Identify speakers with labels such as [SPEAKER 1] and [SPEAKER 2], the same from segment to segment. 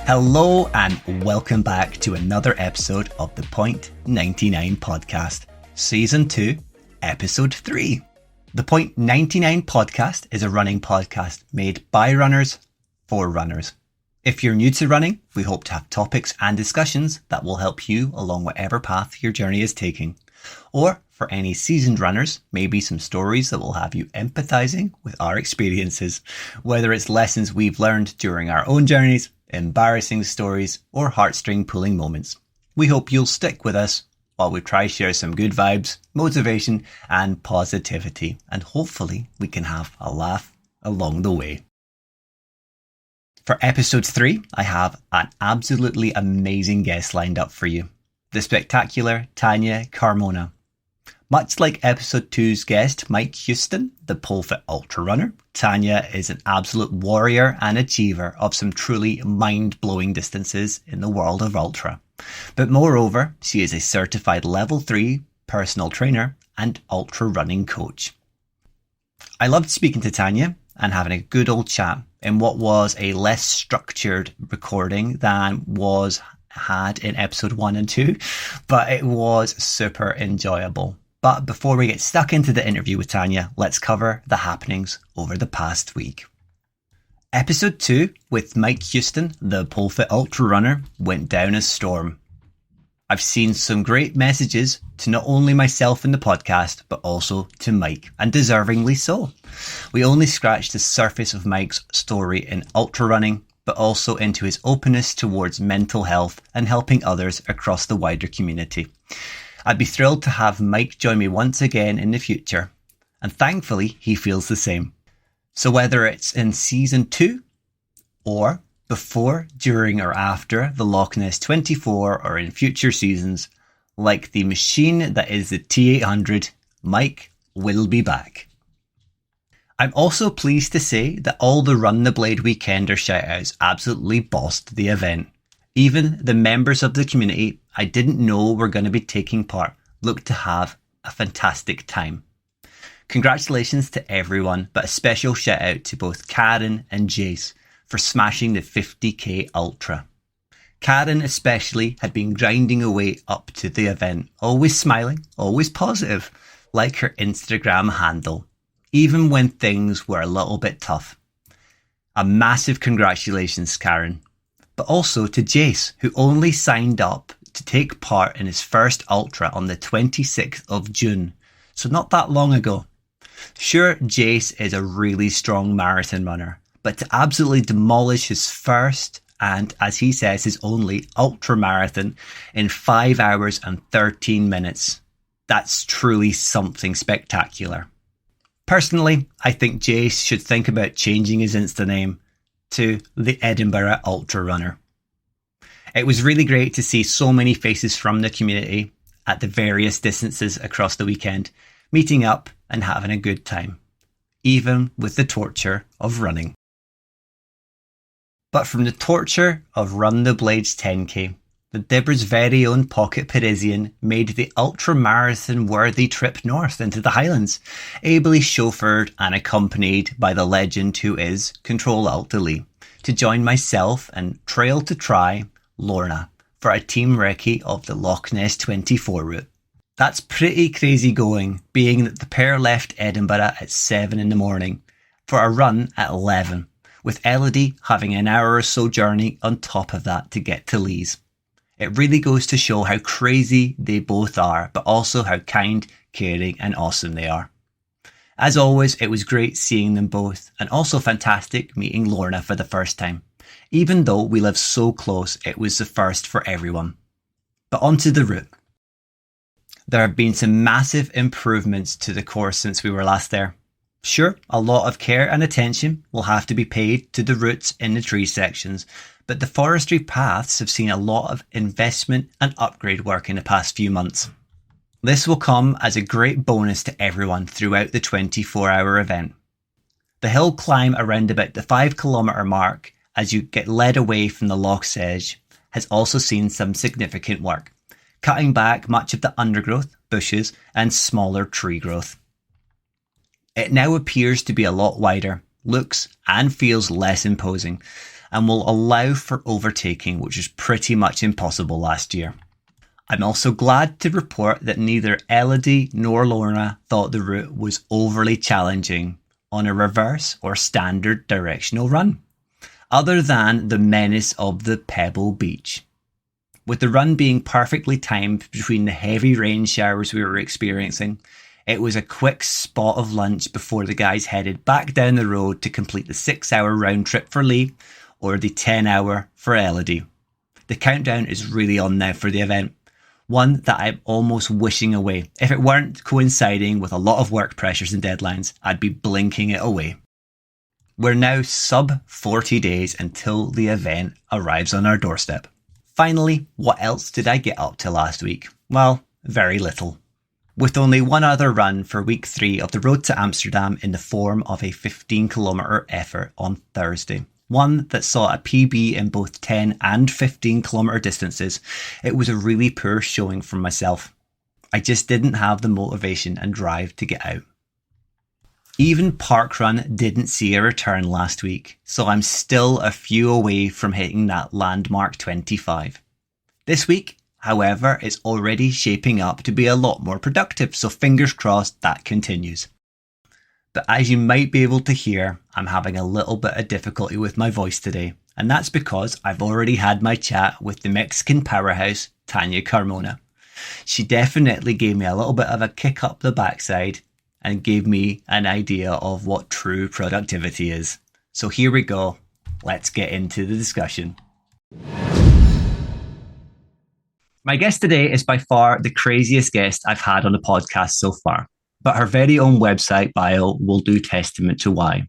[SPEAKER 1] Hello and welcome back to another episode of the Point 99 podcast, Season 2, Episode 3. The Point 99 podcast is a running podcast made by runners for runners. If you're new to running, we hope to have topics and discussions that will help you along whatever path your journey is taking. Or for any seasoned runners, maybe some stories that will have you empathizing with our experiences, whether it's lessons we've learned during our own journeys, embarrassing stories, or heartstring pulling moments. We hope you'll stick with us while we try to share some good vibes, motivation, and positivity, and hopefully we can have a laugh along the way. For episode 3, I have an absolutely amazing guest lined up for you. The spectacular Tania Carmona. Much like episode 2's guest, Mike Houston, the pole fit ultra runner, Tania is an absolute warrior and achiever of some truly mind-blowing distances in the world of ultra. But moreover, she is a certified level 3 personal trainer and ultra running coach. I loved speaking to Tania and having a good old chat in what was a less structured recording than was had in episode 1 and 2, but it was super enjoyable. But before we get stuck into the interview with Tania, let's cover the happenings over the past week. Episode 2 with Mike Houston, the pole fit ultra runner, went down a storm. I've seen some great messages to not only myself in the podcast, but also to Mike, and deservingly so. We only scratched the surface of Mike's story in ultra running, but also into his openness towards mental health and helping others across the wider community. I'd be thrilled to have Mike join me once again in the future, and thankfully he feels the same. So whether it's in season 2 or before, during or after the Loch Ness 24 or in future seasons, like the machine that is the T800, Mike will be back. I'm also pleased to say that all the Run the Blade Weekender shoutouts absolutely bossed the event. Even the members of the community I didn't know were going to be taking part looked to have a fantastic time. Congratulations to everyone, but a special shout out to both Karen and Jace for smashing the 50k ultra. Karen especially had been grinding away up to the event, always smiling, always positive, like her Instagram handle, even when things were a little bit tough. A massive congratulations, Karen. But also to Jace, who only signed up to take part in his first ultra on the 26th of June, so not that long ago. Sure, Jace is a really strong marathon runner, but to absolutely demolish his first and, as he says, his only ultra marathon in 5 hours and 13 minutes, that's truly something spectacular. Personally, I think Jace should think about changing his Insta name to the Edinburgh Ultra Runner. It was really great to see so many faces from the community at the various distances across the weekend, meeting up and having a good time, even with the torture of running. But from the torture of Run the Blades 10k, the Dibber's very own Pocket Parisian made the ultra-marathon worthy trip north into the Highlands, ably chauffeured and accompanied by the legend who is Control-Alt-Delete, to join myself and Trail to Try, Lorna, for a team recce of the Loch Ness 24 route. That's pretty crazy going, being that the pair left Edinburgh at 7 in the morning for a run at 11, with Elodie having an hour or so journey on top of that to get to Lees. It really goes to show how crazy they both are, but also how kind, caring and awesome they are. As always, it was great seeing them both, and also fantastic meeting Lorna for the first time. Even though we live so close, it was the first for everyone. But onto the route. There have been some massive improvements to the course since we were last there. Sure, a lot of care and attention will have to be paid to the routes in the tree sections, but the forestry paths have seen a lot of investment and upgrade work in the past few months. This will come as a great bonus to everyone throughout the 24-hour event. The hill climb around about the 5-kilometre mark as you get led away from the loch's edge has also seen some significant work, cutting back much of the undergrowth, bushes and smaller tree growth. It now appears to be a lot wider, looks and feels less imposing, and will allow for overtaking, which was pretty much impossible last year. I'm also glad to report that neither Elodie nor Lorna thought the route was overly challenging on a reverse or standard directional run, other than the menace of the Pebble Beach. With the run being perfectly timed between the heavy rain showers we were experiencing, it was a quick spot of lunch before the guys headed back down the road to complete the 6-hour round trip for Lee or the 10-hour for Elodie. The countdown is really on now for the event, one that I'm almost wishing away. If it weren't coinciding with a lot of work pressures and deadlines, I'd be blinking it away. We're now sub 40 days until the event arrives on our doorstep. Finally, what else did I get up to last week? Well, very little. With only one other run for week 3 of the road to Amsterdam in the form of a 15-kilometre effort on Thursday. One that saw a PB in both 10 and 15-kilometre distances. It was a really poor showing from myself. I just didn't have the motivation and drive to get out. Even Parkrun didn't see a return last week, so I'm still a few away from hitting that landmark 25. This week, however, is already shaping up to be a lot more productive, so fingers crossed that continues. But as you might be able to hear, I'm having a little bit of difficulty with my voice today, and that's because I've already had my chat with the Mexican powerhouse, Tania Carmona. She definitely gave me a little bit of a kick up the backside and gave me an idea of what true productivity is. So here we go. Let's get into the discussion. My guest today is by far the craziest guest I've had on the podcast so far, but her very own website bio will do testament to why.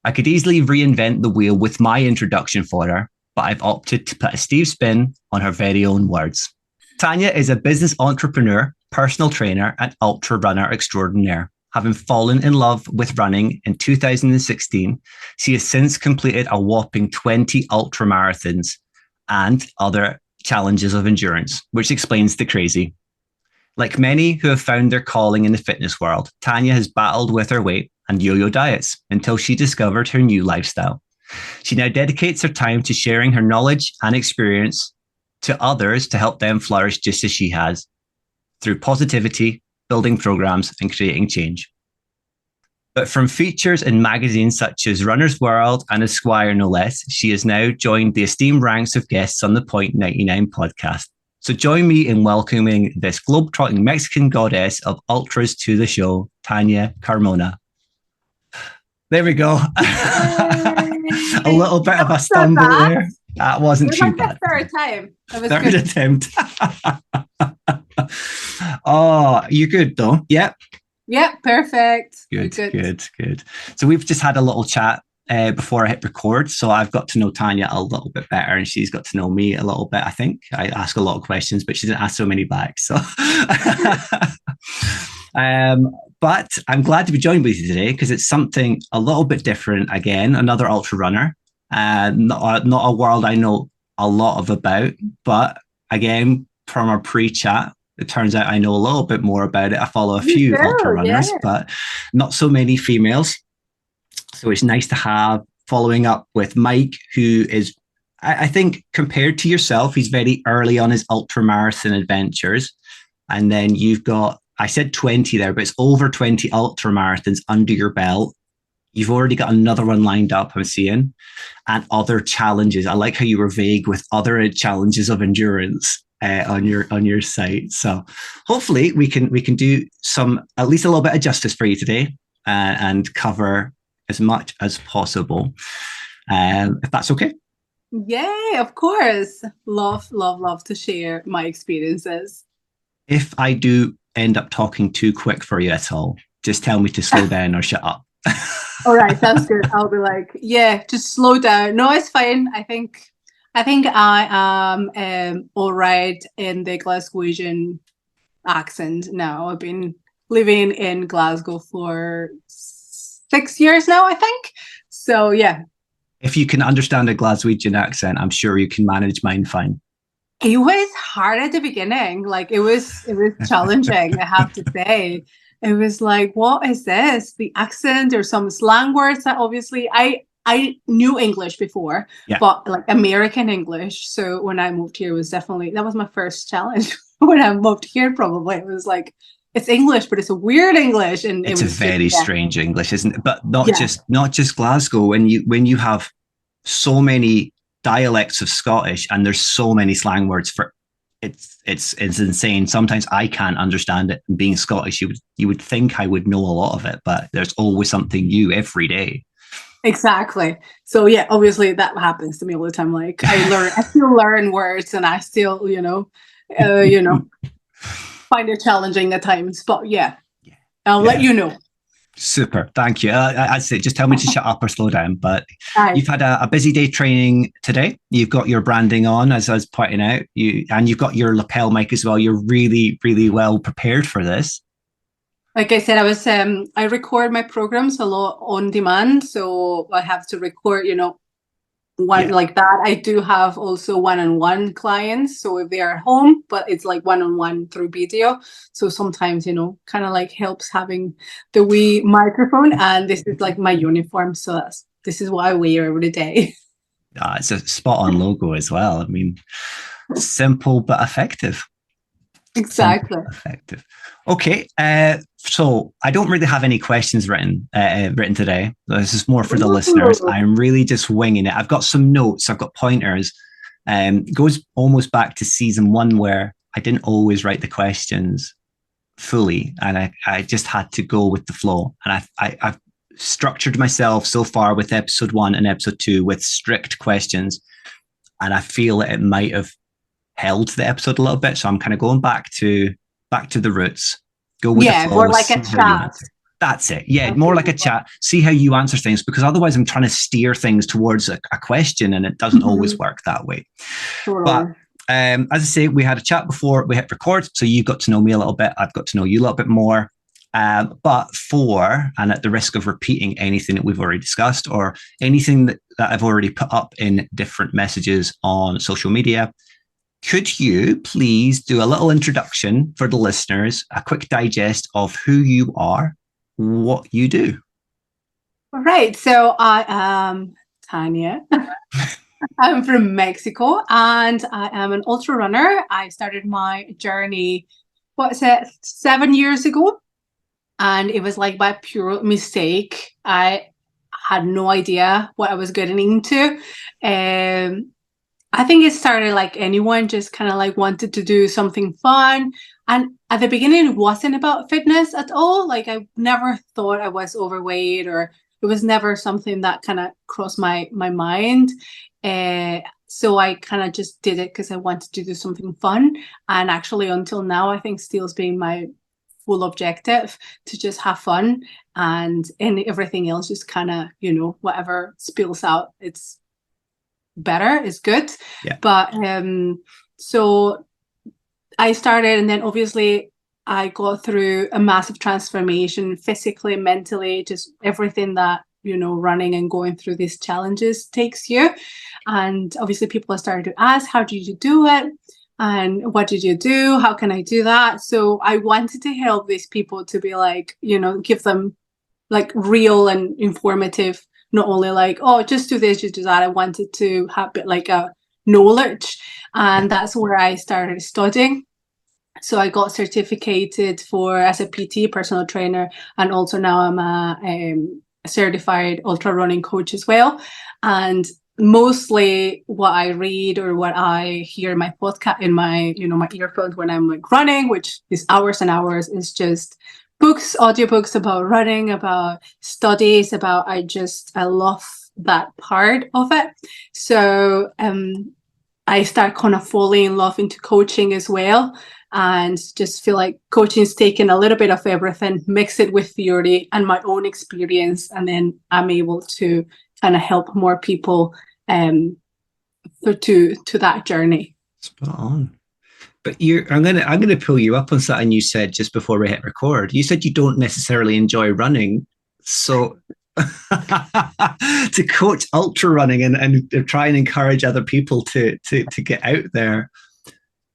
[SPEAKER 1] I could easily reinvent the wheel with my introduction for her, but I've opted to put a Steve spin on her very own words. Tania is a business entrepreneur, personal trainer, and ultra runner extraordinaire. Having fallen in love with running in 2016, she has since completed a whopping 20 ultra marathons and other challenges of endurance, which explains the crazy. Like many who have found their calling in the fitness world, Tania has battled with her weight and yo-yo diets until she discovered her new lifestyle. She now dedicates her time to sharing her knowledge and experience to others to help them flourish just as she has, through positivity, building programs, and creating change. But from features in magazines such as Runner's World and Esquire, no less, she has now joined the esteemed ranks of guests on the Point 99 podcast. So join me in welcoming this globe-trotting Mexican goddess of ultras to the show, Tania Carmona. There we go. A little bit of a stumble there. That wasn't too bad.
[SPEAKER 2] Third time.
[SPEAKER 1] Third attempt. Oh, you're good though. Yep.
[SPEAKER 2] Yeah, perfect.
[SPEAKER 1] Good. So we've just had a little chat before I hit record. So I've got to know Tania a little bit better and she's got to know me a little bit, I think. I ask a lot of questions, but she didn't ask so many back. So, but I'm glad to be joined with you today because it's something a little bit different. Again, another ultra runner. Not a world I know a lot of about, but again, from our pre-chat, it turns out I know a little bit more about it. I follow a few ultra runners, but not so many females. So it's nice to have, following up with Mike, who is, I think, compared to yourself, he's very early on his ultra marathon adventures. And then you've got, I said 20 there, but it's over 20 ultra marathons under your belt. You've already got another one lined up, I'm seeing, and other challenges. I like how you were vague with other challenges of endurance on your site. So hopefully we can do some, at least a little bit of justice for you today, and cover as much as possible, if that's okay.
[SPEAKER 2] Yeah, of course. Love to share my experiences.
[SPEAKER 1] If I do end up talking too quick for you at all, just tell me to slow down or shut up.
[SPEAKER 2] All right, that's good. I'll be like, yeah, just slow down. No, it's fine. I think I am all right in the Glaswegian accent now. I've been living in Glasgow for 6 years now, I think. So yeah.
[SPEAKER 1] If you can understand a Glaswegian accent, I'm sure you can manage mine fine.
[SPEAKER 2] It was hard at the beginning. Like it was challenging, I have to say. It was like, what is this? The accent or some slang words that obviously I I knew English before,
[SPEAKER 1] Yeah.
[SPEAKER 2] but like American English. So when I moved here, that was my first challenge. When I moved here, probably it was like, it's English, but it's a weird English, and it
[SPEAKER 1] It's a
[SPEAKER 2] was just,
[SPEAKER 1] very strange English, isn't it? But not
[SPEAKER 2] yeah,
[SPEAKER 1] just Glasgow. When you have so many dialects of Scottish and there's so many slang words for it's insane. Sometimes I can't understand it. And being Scottish, you would think I would know a lot of it, but there's always something new every day.
[SPEAKER 2] exactly. So yeah, obviously that happens to me all the time. Like I still learn words, and I still, find it challenging at times. But yeah, I'll let
[SPEAKER 1] Yeah.
[SPEAKER 2] you know.
[SPEAKER 1] Super. Thank you. I'd say just tell me to shut up or slow down. But
[SPEAKER 2] Aye.
[SPEAKER 1] you've had a busy day training today. You've got your branding on, as I was pointing out. You've got your lapel mic as well. You're really, really well prepared for this.
[SPEAKER 2] Like I said, I record my programs a lot on demand, so I have to record, one
[SPEAKER 1] Yeah.
[SPEAKER 2] like that. I do have also one-on-one clients, so if they are home, but it's like one-on-one through video. So sometimes, kind of like helps having the wee microphone, and this is like my uniform, so this is what I wear every day.
[SPEAKER 1] It's a spot on logo as well. I mean, simple but effective. Simple
[SPEAKER 2] Exactly.
[SPEAKER 1] but effective. Okay. So I don't really have any questions written today. This is more for the listeners.
[SPEAKER 2] Ooh.
[SPEAKER 1] I'm really just winging it. I've got some notes. I've got pointers. Goes almost back to season 1 where I didn't always write the questions fully, and I just had to go with the flow. And I've structured myself so far with episode 1 and episode 2 with strict questions, and I feel that it might have held the episode a little bit. So I'm kind of going back to the roots. Go with the
[SPEAKER 2] Yeah,
[SPEAKER 1] flow.
[SPEAKER 2] more like
[SPEAKER 1] See
[SPEAKER 2] a
[SPEAKER 1] how you
[SPEAKER 2] chat.
[SPEAKER 1] answer. That's it. Yeah, more like a
[SPEAKER 2] Okay.
[SPEAKER 1] chat. See how you answer things, because otherwise I'm trying to steer things towards a question, and it doesn't always work that way. But
[SPEAKER 2] Totally.
[SPEAKER 1] as I say, we had a chat before we hit record, so you got to know me a little bit. I've got to know you a little bit more. But and at the risk of repeating anything that we've already discussed or anything that I've already put up in different messages on social media, could you please do a little introduction for the listeners, a quick digest of who you are, what you do?
[SPEAKER 2] All right. So I am Tania. I'm from Mexico, and I am an ultra runner. I started my journey, 7 years ago? And it was like by pure mistake. I had no idea what I was getting into. Um, I think it started like anyone just kind of like wanted to do something fun. And at the beginning, it wasn't about fitness at all. Like I never thought I was overweight, or it was never something that kind of crossed my mind. So I kind of just did it because I wanted to do something fun. And actually, until now, I think still's been my full objective, to just have fun, and everything else just kind of, whatever spills out, it's better, is good.
[SPEAKER 1] Yeah.
[SPEAKER 2] But so I started, and then obviously I got through a massive transformation physically, mentally, just everything that, running and going through these challenges takes you. And obviously people are starting to ask, how did you do it? And what did you do? How can I do that? So I wanted to help these people to be like, give them like real and informative, not only like, oh, just do this, just do that. I wanted to have it like a knowledge. And that's where I started studying. So I got certificated as a PT, personal trainer, and also now I'm a certified ultra running coach as well. And mostly what I read or what I hear in my podcast, in my my earphones when I'm like running, which is hours and hours, is just books, audiobooks about running, about studies, about I love that part of it. So I start kind of falling in love into coaching as well, and just feel like coaching is taking a little bit of everything, mix it with theory and my own experience, and then I'm able to kind of help more people to that journey.
[SPEAKER 1] Spot on. But I'm gonna pull you up on something you said just before we hit record. You said you don't necessarily enjoy running, so to coach ultra running and try and encourage other people to get out there.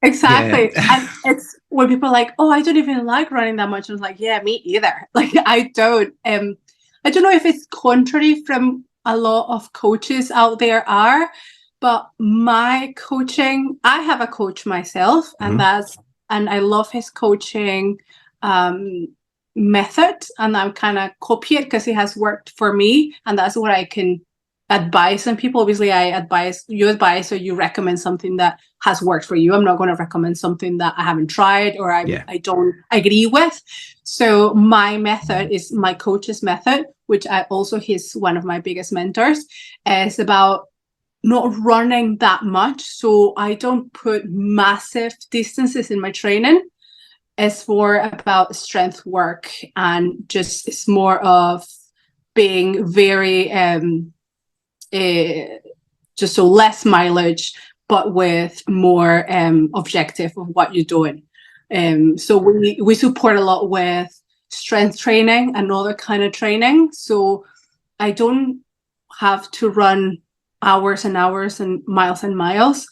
[SPEAKER 2] Exactly.
[SPEAKER 1] Yeah.
[SPEAKER 2] And it's when people are like, oh, I don't even like running that much. I was like, yeah, me either. Like I don't know if it's contrary from a lot of coaches out there are, but my coaching, I have a coach myself, and I love his coaching method, and I'm kind of copy it because it has worked for me, and that's what I can advise some people. Obviously, I advise or you recommend something that has worked for you. I'm not going to recommend something that I haven't tried or I don't agree with. So my method is my coach's method, which he's one of my biggest mentors. Is about not running that much, so I don't put massive distances in my training. It's for about strength work, and just it's more of being very just so less mileage, but with more objective of what you're doing. So we support a lot with strength training and other kind of training. So I don't have to run hours and hours and miles,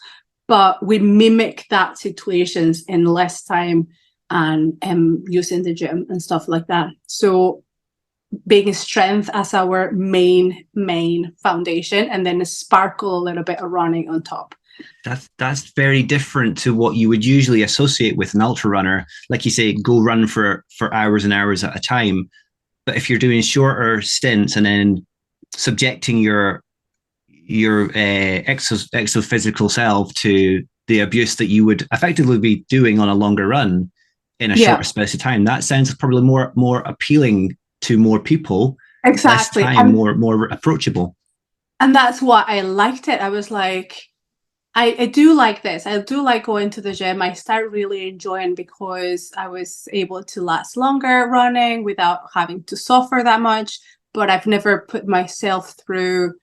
[SPEAKER 2] but we mimic that situations in less time and using the gym and stuff like that. So being strength as our main foundation, and then sparkle a little bit of running on top.
[SPEAKER 1] That's very different to what you would usually associate with an ultra runner. Like you say, go run for hours and hours at a time. But if you're doing shorter stints and then subjecting your exophysical self to the abuse that you would effectively be doing on a longer run in a shorter space of time, that sounds probably more appealing to more people.
[SPEAKER 2] Exactly.
[SPEAKER 1] Less time, more approachable.
[SPEAKER 2] And that's why I liked it. I was like, I do like this. I do like going to the gym. I started really enjoying because I was able to last longer running without having to suffer that much. But I've never put myself through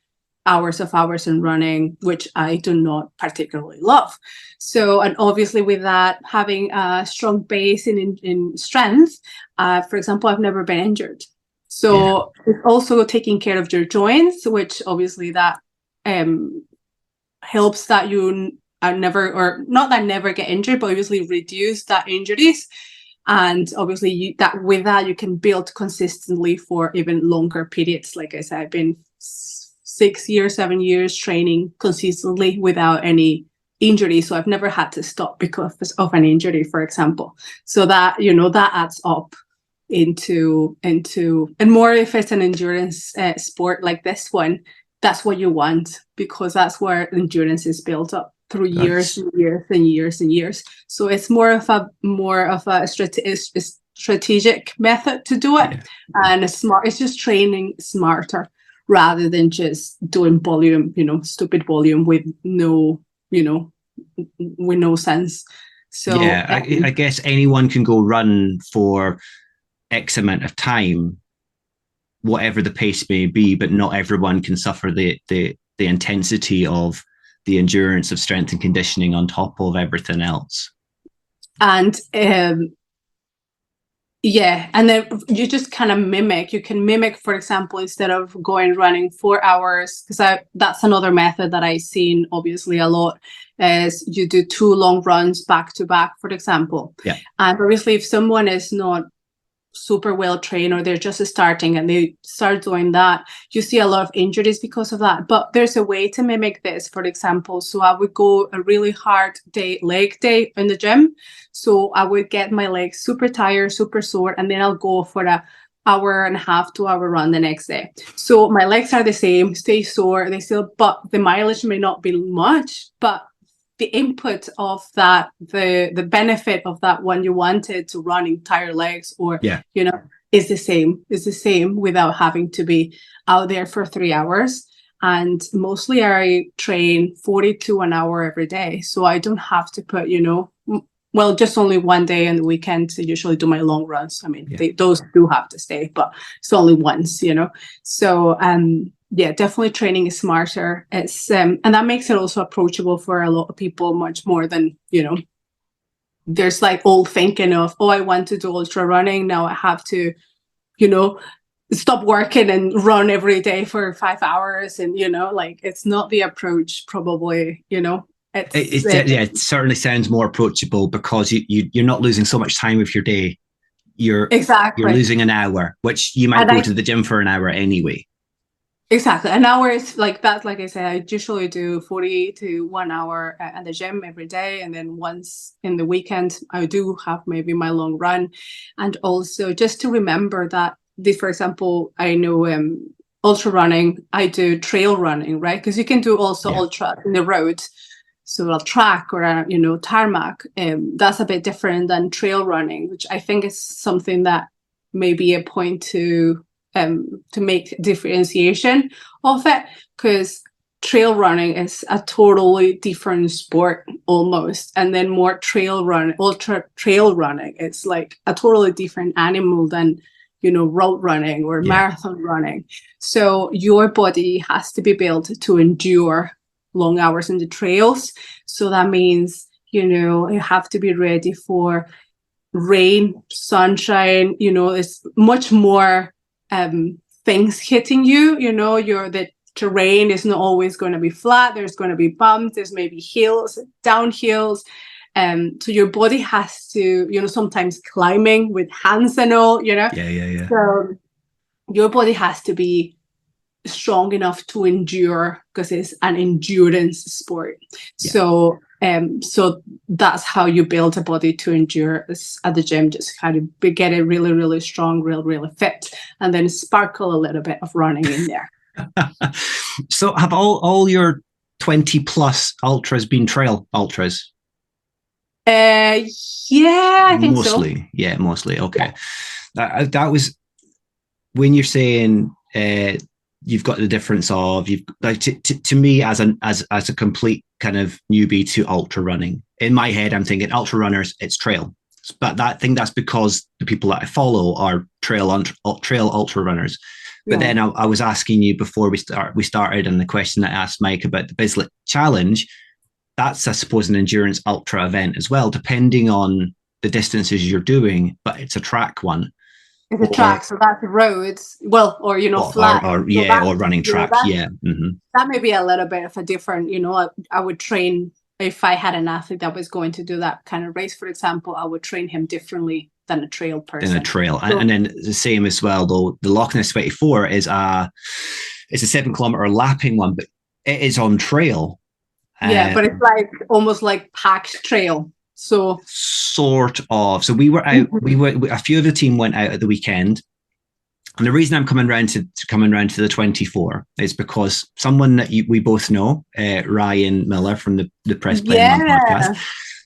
[SPEAKER 2] hours in running, which I do not particularly love. So, and obviously with that, having a strong base in strength, for example, I've never been injured. So it's also taking care of your joints, which obviously that helps that you are never get injured, but obviously reduce that injuries. And obviously with that you can build consistently for even longer periods. Like I said, I've been 7 years training consistently without any injury. So I've never had to stop because of an injury, for example. So that, that adds up into and more if it's an endurance sport like this one. That's what you want, because that's where endurance is built up through years and years and years and years. So it's more of a strategic method to do it, and it's just training smarter rather than just doing volume, stupid volume with no sense. So
[SPEAKER 1] I guess anyone can go run for X amount of time, whatever the pace may be, but not everyone can suffer the intensity of the endurance of strength and conditioning on top of everything else.
[SPEAKER 2] And and then you just kind of mimic. You can mimic, for example, instead of going running 4 hours, because that's another method that I've seen obviously a lot, is you do 2 long runs back to back, for example.
[SPEAKER 1] Yeah.
[SPEAKER 2] And obviously if someone is not super well trained or they're just starting and they start doing that, you see a lot of injuries because of that. But there's a way to mimic this, for example. So I would go a really hard leg day in the gym. So I would get my legs super tired, super sore, and then I'll go for an hour and a half, 2 hour run the next day. So my legs are the same, stay sore, but the mileage may not be much, but the input of that, the benefit of that when you wanted to run entire legs or, is the same without having to be out there for 3 hours. And mostly I train 40 to an hour every day. So I don't have to put, just only one day on the weekend to usually do my long runs. I mean, those do have to stay, but it's only once, So, definitely training is smarter. It's and that makes it also approachable for a lot of people, much more than, there's like old thinking of, I want to do ultra running. Now I have to, stop working and run every day for 5 hours. And, it's not the approach probably,
[SPEAKER 1] It certainly sounds more approachable because you're not losing so much time of your day. You're losing an hour, which you might go to the gym for an hour anyway.
[SPEAKER 2] Exactly. An hour is like that. Like I said, I usually do 40 to 1 hour at the gym every day. And then once in the weekend, I do have maybe my long run. And also just to remember that this, for example, I know ultra running, I do trail running, right? Because you can do also
[SPEAKER 1] Yeah.
[SPEAKER 2] ultra in the road. So a track or a, tarmac, that's a bit different than trail running, which I think is something that may be a point to make differentiation of it, because trail running is a totally different sport almost, and then more ultra trail running, it's like a totally different animal than road running or marathon running. So your body has to be built to endure long hours in the trails. So that means you have to be ready for rain, sunshine. It's much more things hitting you. The terrain is not always going to be flat. There's going to be bumps. There's maybe hills, downhills. So your body has to, sometimes climbing with hands and all.
[SPEAKER 1] Yeah.
[SPEAKER 2] So your body has to be strong enough to endure, because it's an endurance sport. So that's how you build a body to endure at the gym. Just kind of get it really, really strong, really fit, and then sparkle a little bit of running in there.
[SPEAKER 1] So have all your 20 plus ultras been trail ultras?
[SPEAKER 2] Yeah, I think
[SPEAKER 1] Mostly.
[SPEAKER 2] so.
[SPEAKER 1] Yeah, mostly. Okay. That was when you're saying you've got the difference of you've like to me as a complete kind of newbie to ultra running. In my head, I'm thinking ultra runners, it's trail, but I think that's because the people that I follow are trail ultra runners. But then I was asking you before we started, and the question I asked Mike about the Bislett Challenge, that's I suppose an endurance ultra event as well, depending on the distances you're doing, but it's a track one.
[SPEAKER 2] It's a track, so that's roads. Well, or flat.
[SPEAKER 1] Or running track.
[SPEAKER 2] That may be a little bit of a different. I would train, if I had an athlete that was going to do that kind of race, for example, I would train him differently than a trail person.
[SPEAKER 1] Than a trail, and then the same as well. Though the Loch Ness 24 is it's a 7 kilometer lapping one, but it is on trail.
[SPEAKER 2] Yeah, but it's like almost like packed trail. So
[SPEAKER 1] sort of. So we were out. A few of the team went out at the weekend, and the reason I'm coming round to the 24 is because someone that we both know, Ryan Miller from the Press Play podcast.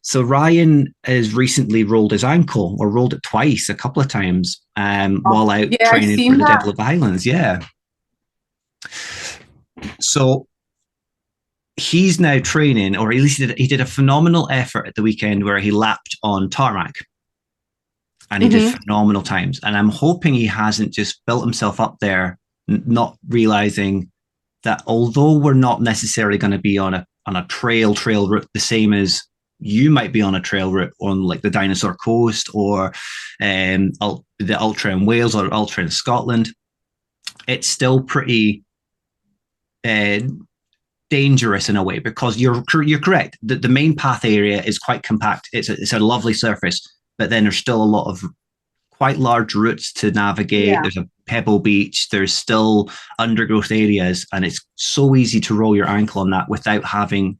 [SPEAKER 1] So Ryan has recently rolled his ankle, or rolled it twice, a couple of times, while out training for the Devil of the Highlands. Yeah. So he's now training, or at least he did a phenomenal effort at the weekend where he lapped on tarmac, and he did phenomenal times. And I'm hoping he hasn't just built himself up there, not realizing that although we're not necessarily going to be on a trail route the same as you might be on a trail route on like the Dinosaur Coast or the Ultra in Wales or Ultra in Scotland, it's still pretty dangerous in a way, because you're correct. The main path area is quite compact. It's a lovely surface, but then there's still a lot of quite large routes to navigate. Yeah. There's a pebble beach. There's still undergrowth areas, and it's so easy to roll your ankle on that without having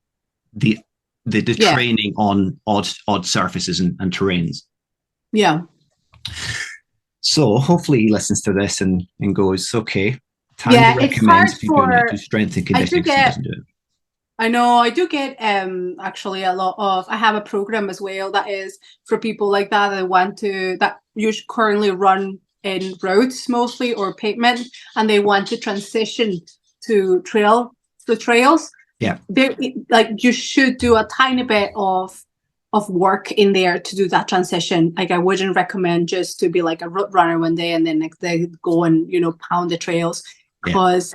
[SPEAKER 1] the training on odd surfaces and terrains.
[SPEAKER 2] Yeah.
[SPEAKER 1] So hopefully he listens to this and goes, okay. Tania recommends people to do strength and conditioning. Doesn't do it.
[SPEAKER 2] I know. I do get actually a lot of. I have a program as well that is for people like that you currently run in roads mostly or pavement, and they want to transition to trails.
[SPEAKER 1] Yeah,
[SPEAKER 2] like you should do a tiny bit of work in there to do that transition. Like I wouldn't recommend just to be like a road runner one day and then next day go and pound the trails, because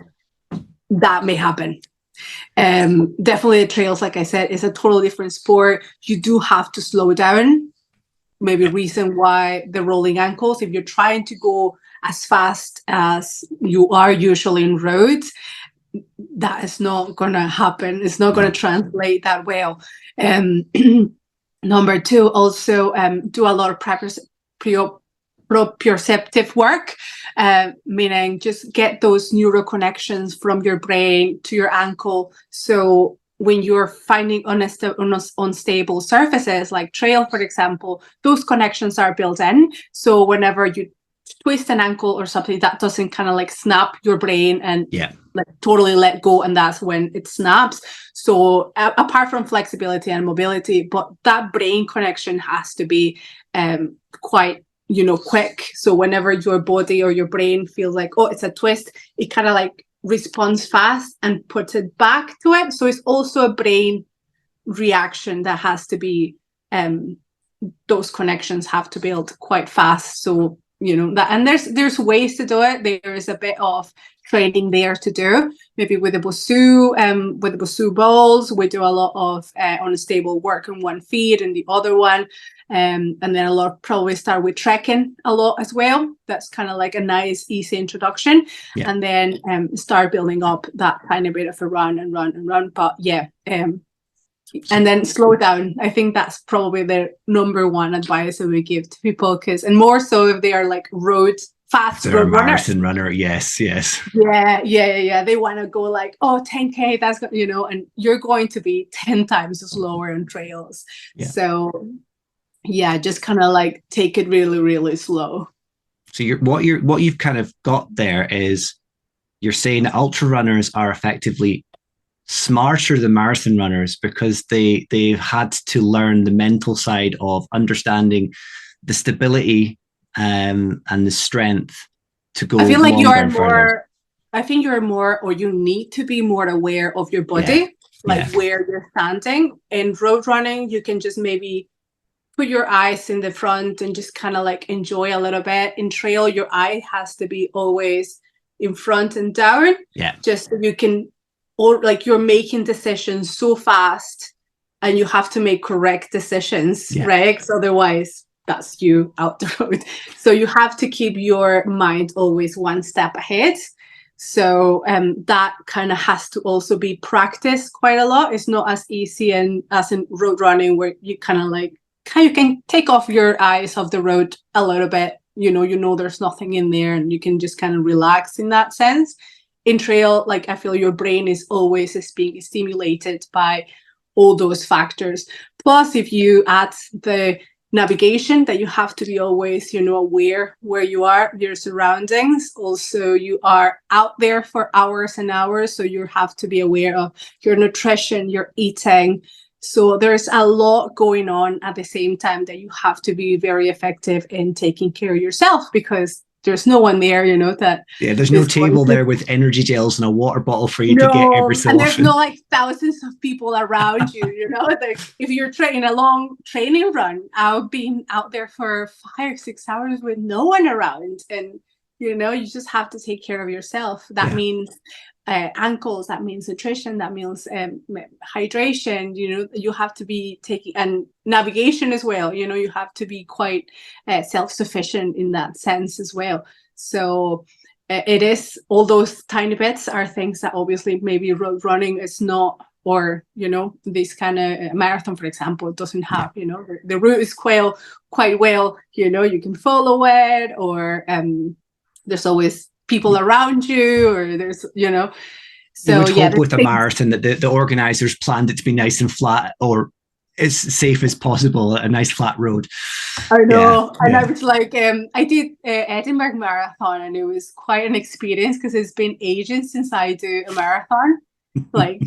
[SPEAKER 2] that may happen. Definitely the trails, like I said, is a totally different sport. You do have to slow down. Maybe reason why the rolling ankles, if you're trying to go as fast as you are usually in roads, that is not going to happen. It's not going to translate that well. Number two, also do a lot of proprioceptive work, meaning just get those neural connections from your brain to your ankle. So when you're finding unstable surfaces like trail, for example, those connections are built in. So whenever you twist an ankle or something, that doesn't kind of like snap your brain and like totally let go, and that's when it snaps. So apart from flexibility and mobility, but that brain connection has to be quite quick. So whenever your body or your brain feels like, oh, it's a twist, it kind of like responds fast and puts it back to it. So it's also a brain reaction that has to be those connections have to build quite fast. So that, and there's ways to do it. There is a bit of training there to do, maybe with the Bosu balls. We do a lot of unstable work on one feet and the other one, and then a lot probably start with trekking a lot as well. That's kind of like a nice easy introduction, and then start building up that tiny bit of a run. But and then slow down. I think that's probably the number one advice that we give to people, and more so if they are like fast road
[SPEAKER 1] marathon runner. Yes.
[SPEAKER 2] Yeah. They want to go like, 10K, that's and you're going to be 10 times slower on trails. So just kind of like take it really, really slow.
[SPEAKER 1] So what you've kind of got there is you're saying that ultra runners are effectively smarter than marathon runners because they've had to learn the mental side of understanding the stability and the strength to go.
[SPEAKER 2] I feel like you're more. I think you're more, or you need to be more aware of your body, where you're standing. In road running, you can just maybe put your eyes in the front and just kind of like enjoy a little bit. In trail, your eye has to be always in front and down. Just so you can. Or like you're making decisions so fast and you have to make correct decisions, right? Because otherwise that's you out the road. So you have to keep your mind always one step ahead. So that kind of has to also be practiced quite a lot. It's not as easy as in road running where you kind of like, you can take off your eyes off the road a little bit. You know there's nothing in there and you can just kind of relax in that sense. In trail, like I feel your brain is always being stimulated by all those factors. Plus, if you add the navigation, that you have to be always, aware where you are, your surroundings. Also, you are out there for hours and hours, so you have to be aware of your nutrition, your eating. So there's a lot going on at the same time that you have to be very effective in taking care of yourself, because there's no one there, that.
[SPEAKER 1] There's no table there with energy gels and a water bottle for you to get every so
[SPEAKER 2] and
[SPEAKER 1] often.
[SPEAKER 2] There's no like thousands of people around you, like if you're training a long training run, I've been out there for 5 or 6 hours with no one around, and you just have to take care of yourself. That means ankles, that means nutrition, that means hydration. You have to be taking, and navigation as well. You have to be quite self-sufficient in that sense as well. So it is, all those tiny bits are things that obviously maybe road running is not, or this kind of marathon, for example, doesn't have. The route is quite well, you can follow it, or there's always people around you, or there's so
[SPEAKER 1] you would hope with a marathon that the organizers planned it to be nice and flat, or as safe as possible, a nice flat road.
[SPEAKER 2] I know. And I was like, I did Edinburgh Marathon, and it was quite an experience because it's been ages since I do a marathon. Like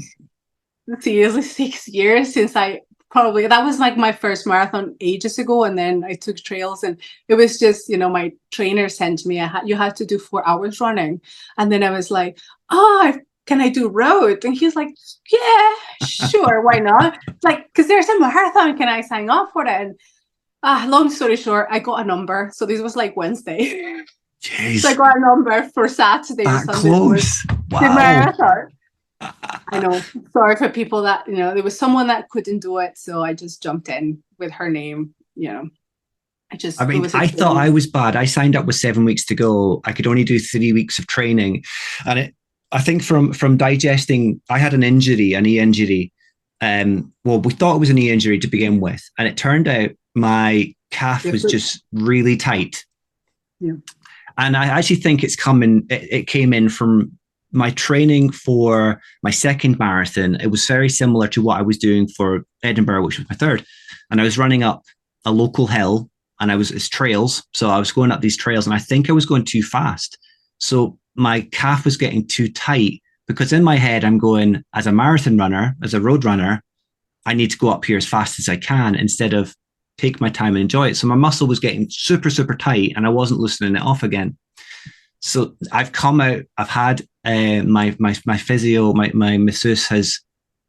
[SPEAKER 2] seriously 6 years since that was like my first marathon ages ago, and then I took trails, and it was just my trainer sent me you had to do 4 hours running, and then I was like, can I do road? And he's like, yeah, sure, why not? Like, because there's a marathon, can I sign up for it? And long story short, I got a number. So this was like Wednesday.
[SPEAKER 1] Jeez.
[SPEAKER 2] So I got a number for Saturday or Sunday.
[SPEAKER 1] Close. Wow.
[SPEAKER 2] The marathon. I know. Sorry for people that, there was someone that couldn't do it. So I just jumped in with her name, I
[SPEAKER 1] thought I was bad. I signed up with 7 weeks to go. I could only do 3 weeks of training. And I think from digesting, I had an injury, a knee injury. We thought it was a knee injury to begin with. And it turned out my calf was just really tight.
[SPEAKER 2] Yeah.
[SPEAKER 1] And I actually think it came in from my training for my second marathon. It was very similar to what I was doing for Edinburgh, which was my third. And I was running up a local hill, and it's trails. So I was going up these trails, and I think I was going too fast. So my calf was getting too tight, because in my head, I'm going, as a marathon runner, as a road runner, I need to go up here as fast as I can instead of take my time and enjoy it. So my muscle was getting super, super tight, and I wasn't loosening it off again. So I've come out, I've had my physio, my masseuse has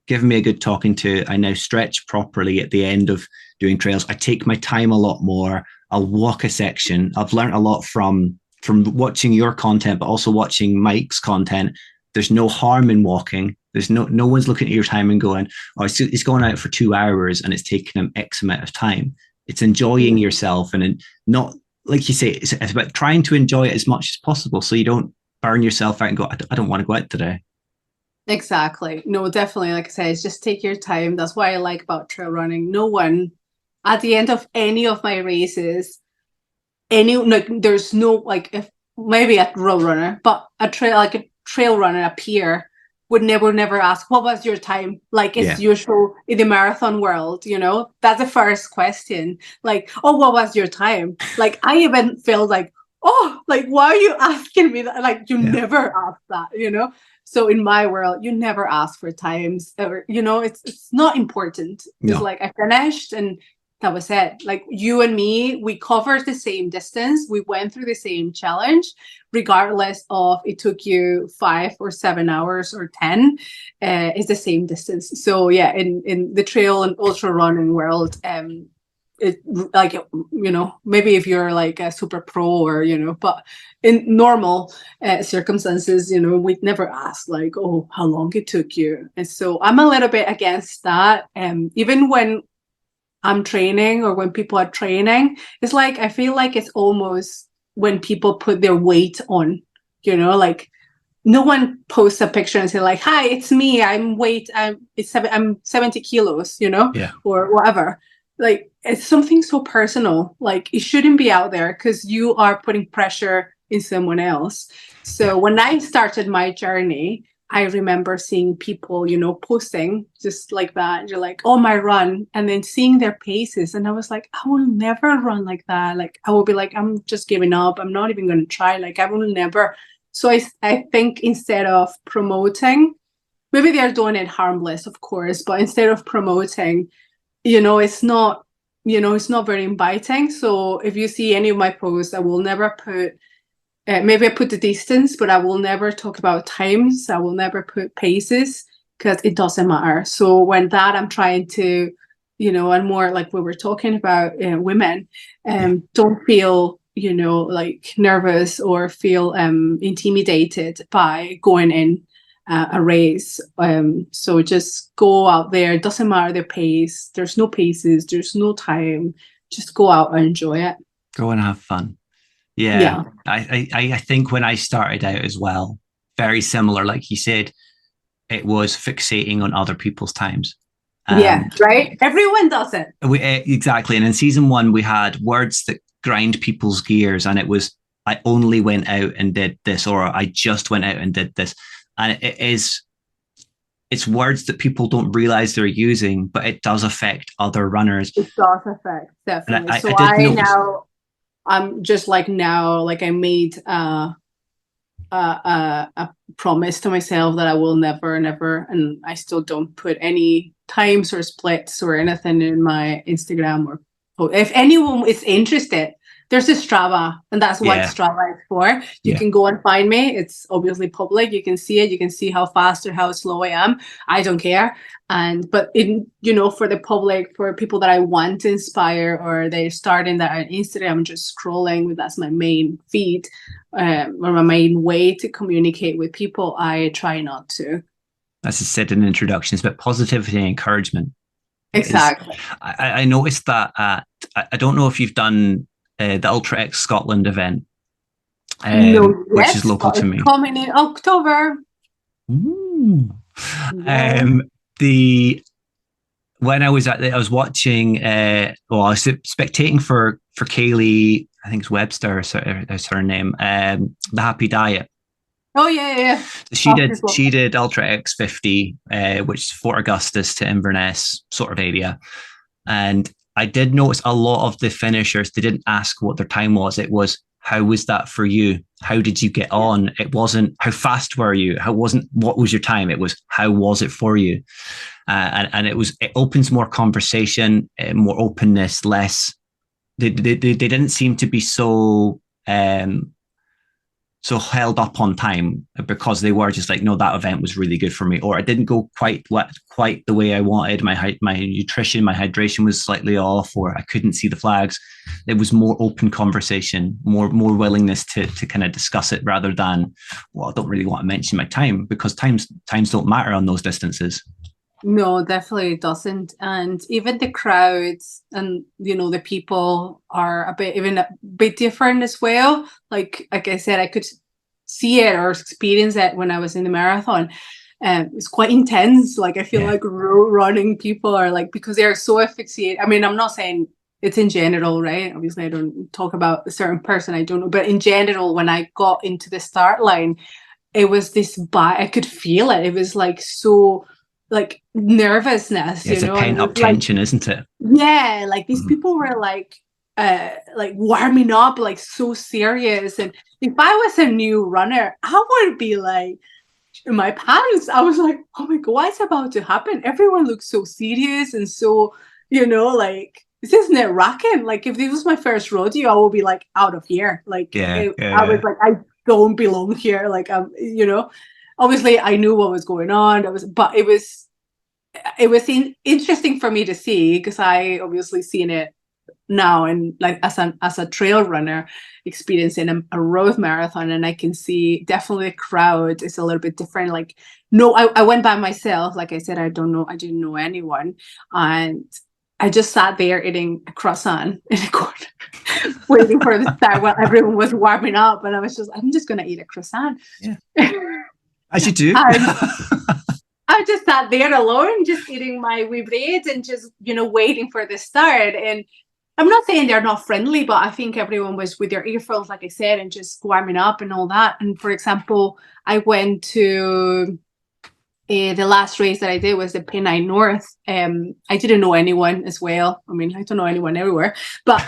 [SPEAKER 1] given me a good talking to. I now stretch properly at the end of doing trails. I take my time a lot more. I'll walk a section. I've learned a lot from watching your content, but also watching Mike's content. There's no harm in walking. There's no one's looking at your time and going, oh, he's going out for 2 hours and it's taking him X amount of time. It's enjoying yourself, and not, like you say, it's about trying to enjoy it as much as possible, so you don't burn yourself out and go, I don't want to go out today.
[SPEAKER 2] Exactly. No, definitely. Like I said, it's just take your time. That's what I like about trail running. No one at the end of any of my races, there's no, like, if maybe a road runner, but a trail runner, a peer would never ask, what was your time? Like it's usual in the marathon world, that's the first question. Like, oh, what was your time? Like, I even feel like, oh, like, why are you asking me that? Like, you never ask that, So in my world, you never ask for times, or, it's not important. It's like, I finished and that was it. Like, you and me, we covered the same distance. We went through the same challenge, regardless of it took you 5 or 7 hours or 10. It's the same distance. So yeah, in the trail and ultra running world, it, like, maybe if you're like a super pro or, but in normal circumstances, we'd never ask like, oh, how long it took you. And so I'm a little bit against that. Even when I'm training or when people are training, it's like, I feel like it's almost when people put their weight on, like, no one posts a picture and say like, hi, it's me, I'm 70 kilos, or whatever. Like, it's something so personal. Like, it shouldn't be out there because you are putting pressure in someone else. So when I started my journey, I remember seeing people, posting just like that. You're like, oh, my run. And then seeing their paces. And I was like, I will never run like that. Like, I will be like, I'm just giving up. I'm not even going to try. Like, I will never. So I think instead of promoting, maybe they're doing it harmless, of course, but instead of promoting, it's not very inviting. So if you see any of my posts, I will never put, maybe I put the distance, but I will never talk about times. I will never put paces because it doesn't matter. So when that I'm trying to, and more like we were talking about women, don't feel, like nervous or feel intimidated by going in a race. So just go out there. It doesn't matter the pace. There's no paces. There's no time. Just go out and enjoy it.
[SPEAKER 1] Go and have fun. Yeah. I think when I started out as well, very similar, like you said, it was fixating on other people's times.
[SPEAKER 2] Right? Everyone does it.
[SPEAKER 1] Exactly. And in season 1, we had words that grind people's gears, and it was, I only went out and did this, or I just went out and did this. And it's words that people don't realize they're using, but it does affect other runners.
[SPEAKER 2] It does affect, definitely. I'm just like, now, like, I made a promise to myself that I will never, and I still don't put any times or splits or anything in my Instagram. Or if anyone is interested, there's a Strava, and that's what Strava is for. You can go and find me. It's obviously public. You can see it. You can see how fast or how slow I am. I don't care. But for the public, for people that I want to inspire, or they're starting that on Instagram, I'm just scrolling. That's my main feed, or my main way to communicate with people. I try not to.
[SPEAKER 1] As I said in the introduction, it's about positivity and encouragement.
[SPEAKER 2] Exactly.
[SPEAKER 1] I noticed that I don't know if you've done the Ultra X Scotland event, which is local to me.
[SPEAKER 2] Coming in October.
[SPEAKER 1] Ooh. When I was I was watching, I was spectating for Kaylee I think it's Webster is her name. The Happy Diet.
[SPEAKER 2] Oh yeah.
[SPEAKER 1] She did Ultra X50, which is Fort Augustus to Inverness sort of area. And I did notice a lot of the finishers, they didn't ask what their time was. It was, how was that for you? How did you get on? It wasn't, how fast were you? What was your time? It was, how was it for you? And it opens more conversation, more openness, less. They didn't seem to be so held up on time, because they were just like, no, that event was really good for me, or it didn't go quite the way I wanted. My nutrition, my hydration was slightly off, or I couldn't see the flags. It was more open conversation, more willingness to kind of discuss it, rather than, well, I don't really want to mention my time, because times don't matter on those distances.
[SPEAKER 2] No, definitely doesn't. And even the crowds and, the people are a bit different as well. Like I said, I could see it or experience it when I was in the marathon. It's quite intense. Like I feel like running people are like, because they're so asphyxiated. I mean, I'm not saying it's in general, right? Obviously I don't talk about a certain person, I don't know. But in general, when I got into the start line, it was this I could feel it. It was like so, like nervousness,
[SPEAKER 1] it's a pent up tension, isn't it?
[SPEAKER 2] Yeah, like these people were like warming up, like so serious. And if I was a new runner, I would be like in my pants. I was like, oh my god, what's about to happen? Everyone looks so serious and so, like, this isn't it rocking? Like if this was my first rodeo, I would be like out of here. Like I was like, I don't belong here. Like obviously I knew what was going on. It was interesting for me to see, because I obviously seen it now, and like as a trail runner experiencing a road marathon, and I can see definitely the crowd is a little bit different. Like, no, I went by myself. Like I said, I didn't know anyone, and I just sat there eating a croissant in a corner, waiting for the start while everyone was warming up, and I'm just gonna eat a croissant.
[SPEAKER 1] Yeah. As you do.
[SPEAKER 2] I just sat there alone, just eating my wee bread and just, waiting for the start. And I'm not saying they're not friendly, but I think everyone was with their earphones, like I said, and just warming up and all that. And for example, I went to the last race that I did was the Pennine North. I didn't know anyone as well. I mean, I don't know anyone everywhere, but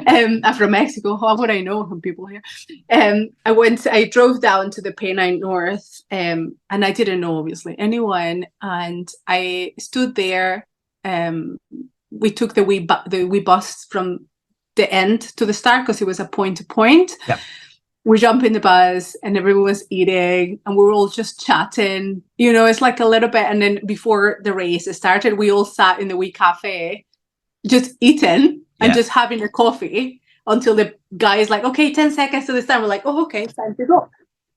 [SPEAKER 2] I'm from Mexico. How would I know some people here? I drove down to the Pennine North, and I didn't know obviously anyone. And I stood there. We took the wee bus from the end to the start, because it was a point to point.
[SPEAKER 1] Yep.
[SPEAKER 2] We jumped in the bus and everyone was eating and we were all just chatting. It's like a little bit. And then before the race started, we all sat in the wee cafe, just eating and just having a coffee until the guy is like, okay, 10 seconds to the start. We're like, oh, okay, time to go.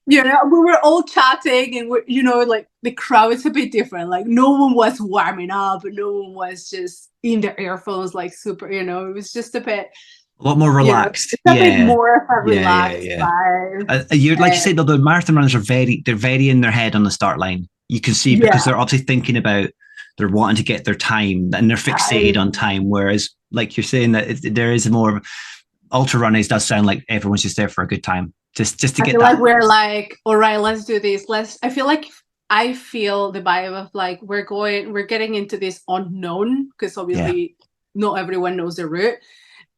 [SPEAKER 2] We were all chatting, and like the crowd is a bit different. Like no one was warming up, and no one was just in their earphones, like super, it was just a
[SPEAKER 1] lot more relaxed.
[SPEAKER 2] It's a bit more of a relaxed vibe.
[SPEAKER 1] You're like you said, though, the marathon runners are they're very in their head on the start line. You can see, because they're obviously thinking about, they're wanting to get their time and they're fixated on time. Whereas, like you're saying, that there is more ultra runners, does sound like everyone's just there for a good time, just to get that.
[SPEAKER 2] Like we're like, all right, let's do this. I feel the vibe of like we're getting into this unknown, because obviously not everyone knows the route.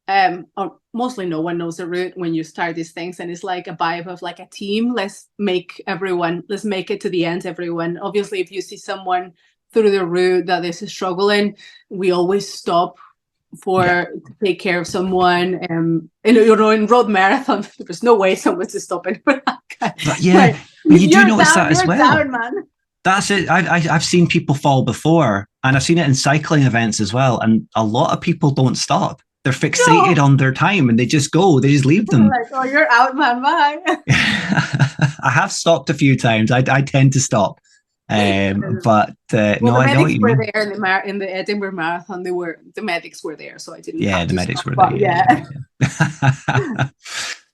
[SPEAKER 2] Or mostly no one knows the route when you start these things, and it's like a vibe of like a team. Let's make it to the end, everyone. Obviously, if you see someone through the route that is struggling, we always stop to take care of someone. And in road marathon, there's no way someone's stopping for that guy.
[SPEAKER 1] But you do notice that as well. Down, man. That's it. I've seen people fall before, and I've seen it in cycling events as well. And a lot of people don't stop. They're fixated on their time, and they just go. They just leave them.
[SPEAKER 2] Like, oh, you're out, man. Bye.
[SPEAKER 1] I have stopped a few times. I tend to stop. But no, I know what you mean.
[SPEAKER 2] The medics were there in the Edinburgh Marathon. The medics were there, so I didn't.
[SPEAKER 1] Yeah, the medics were there.
[SPEAKER 2] Yeah.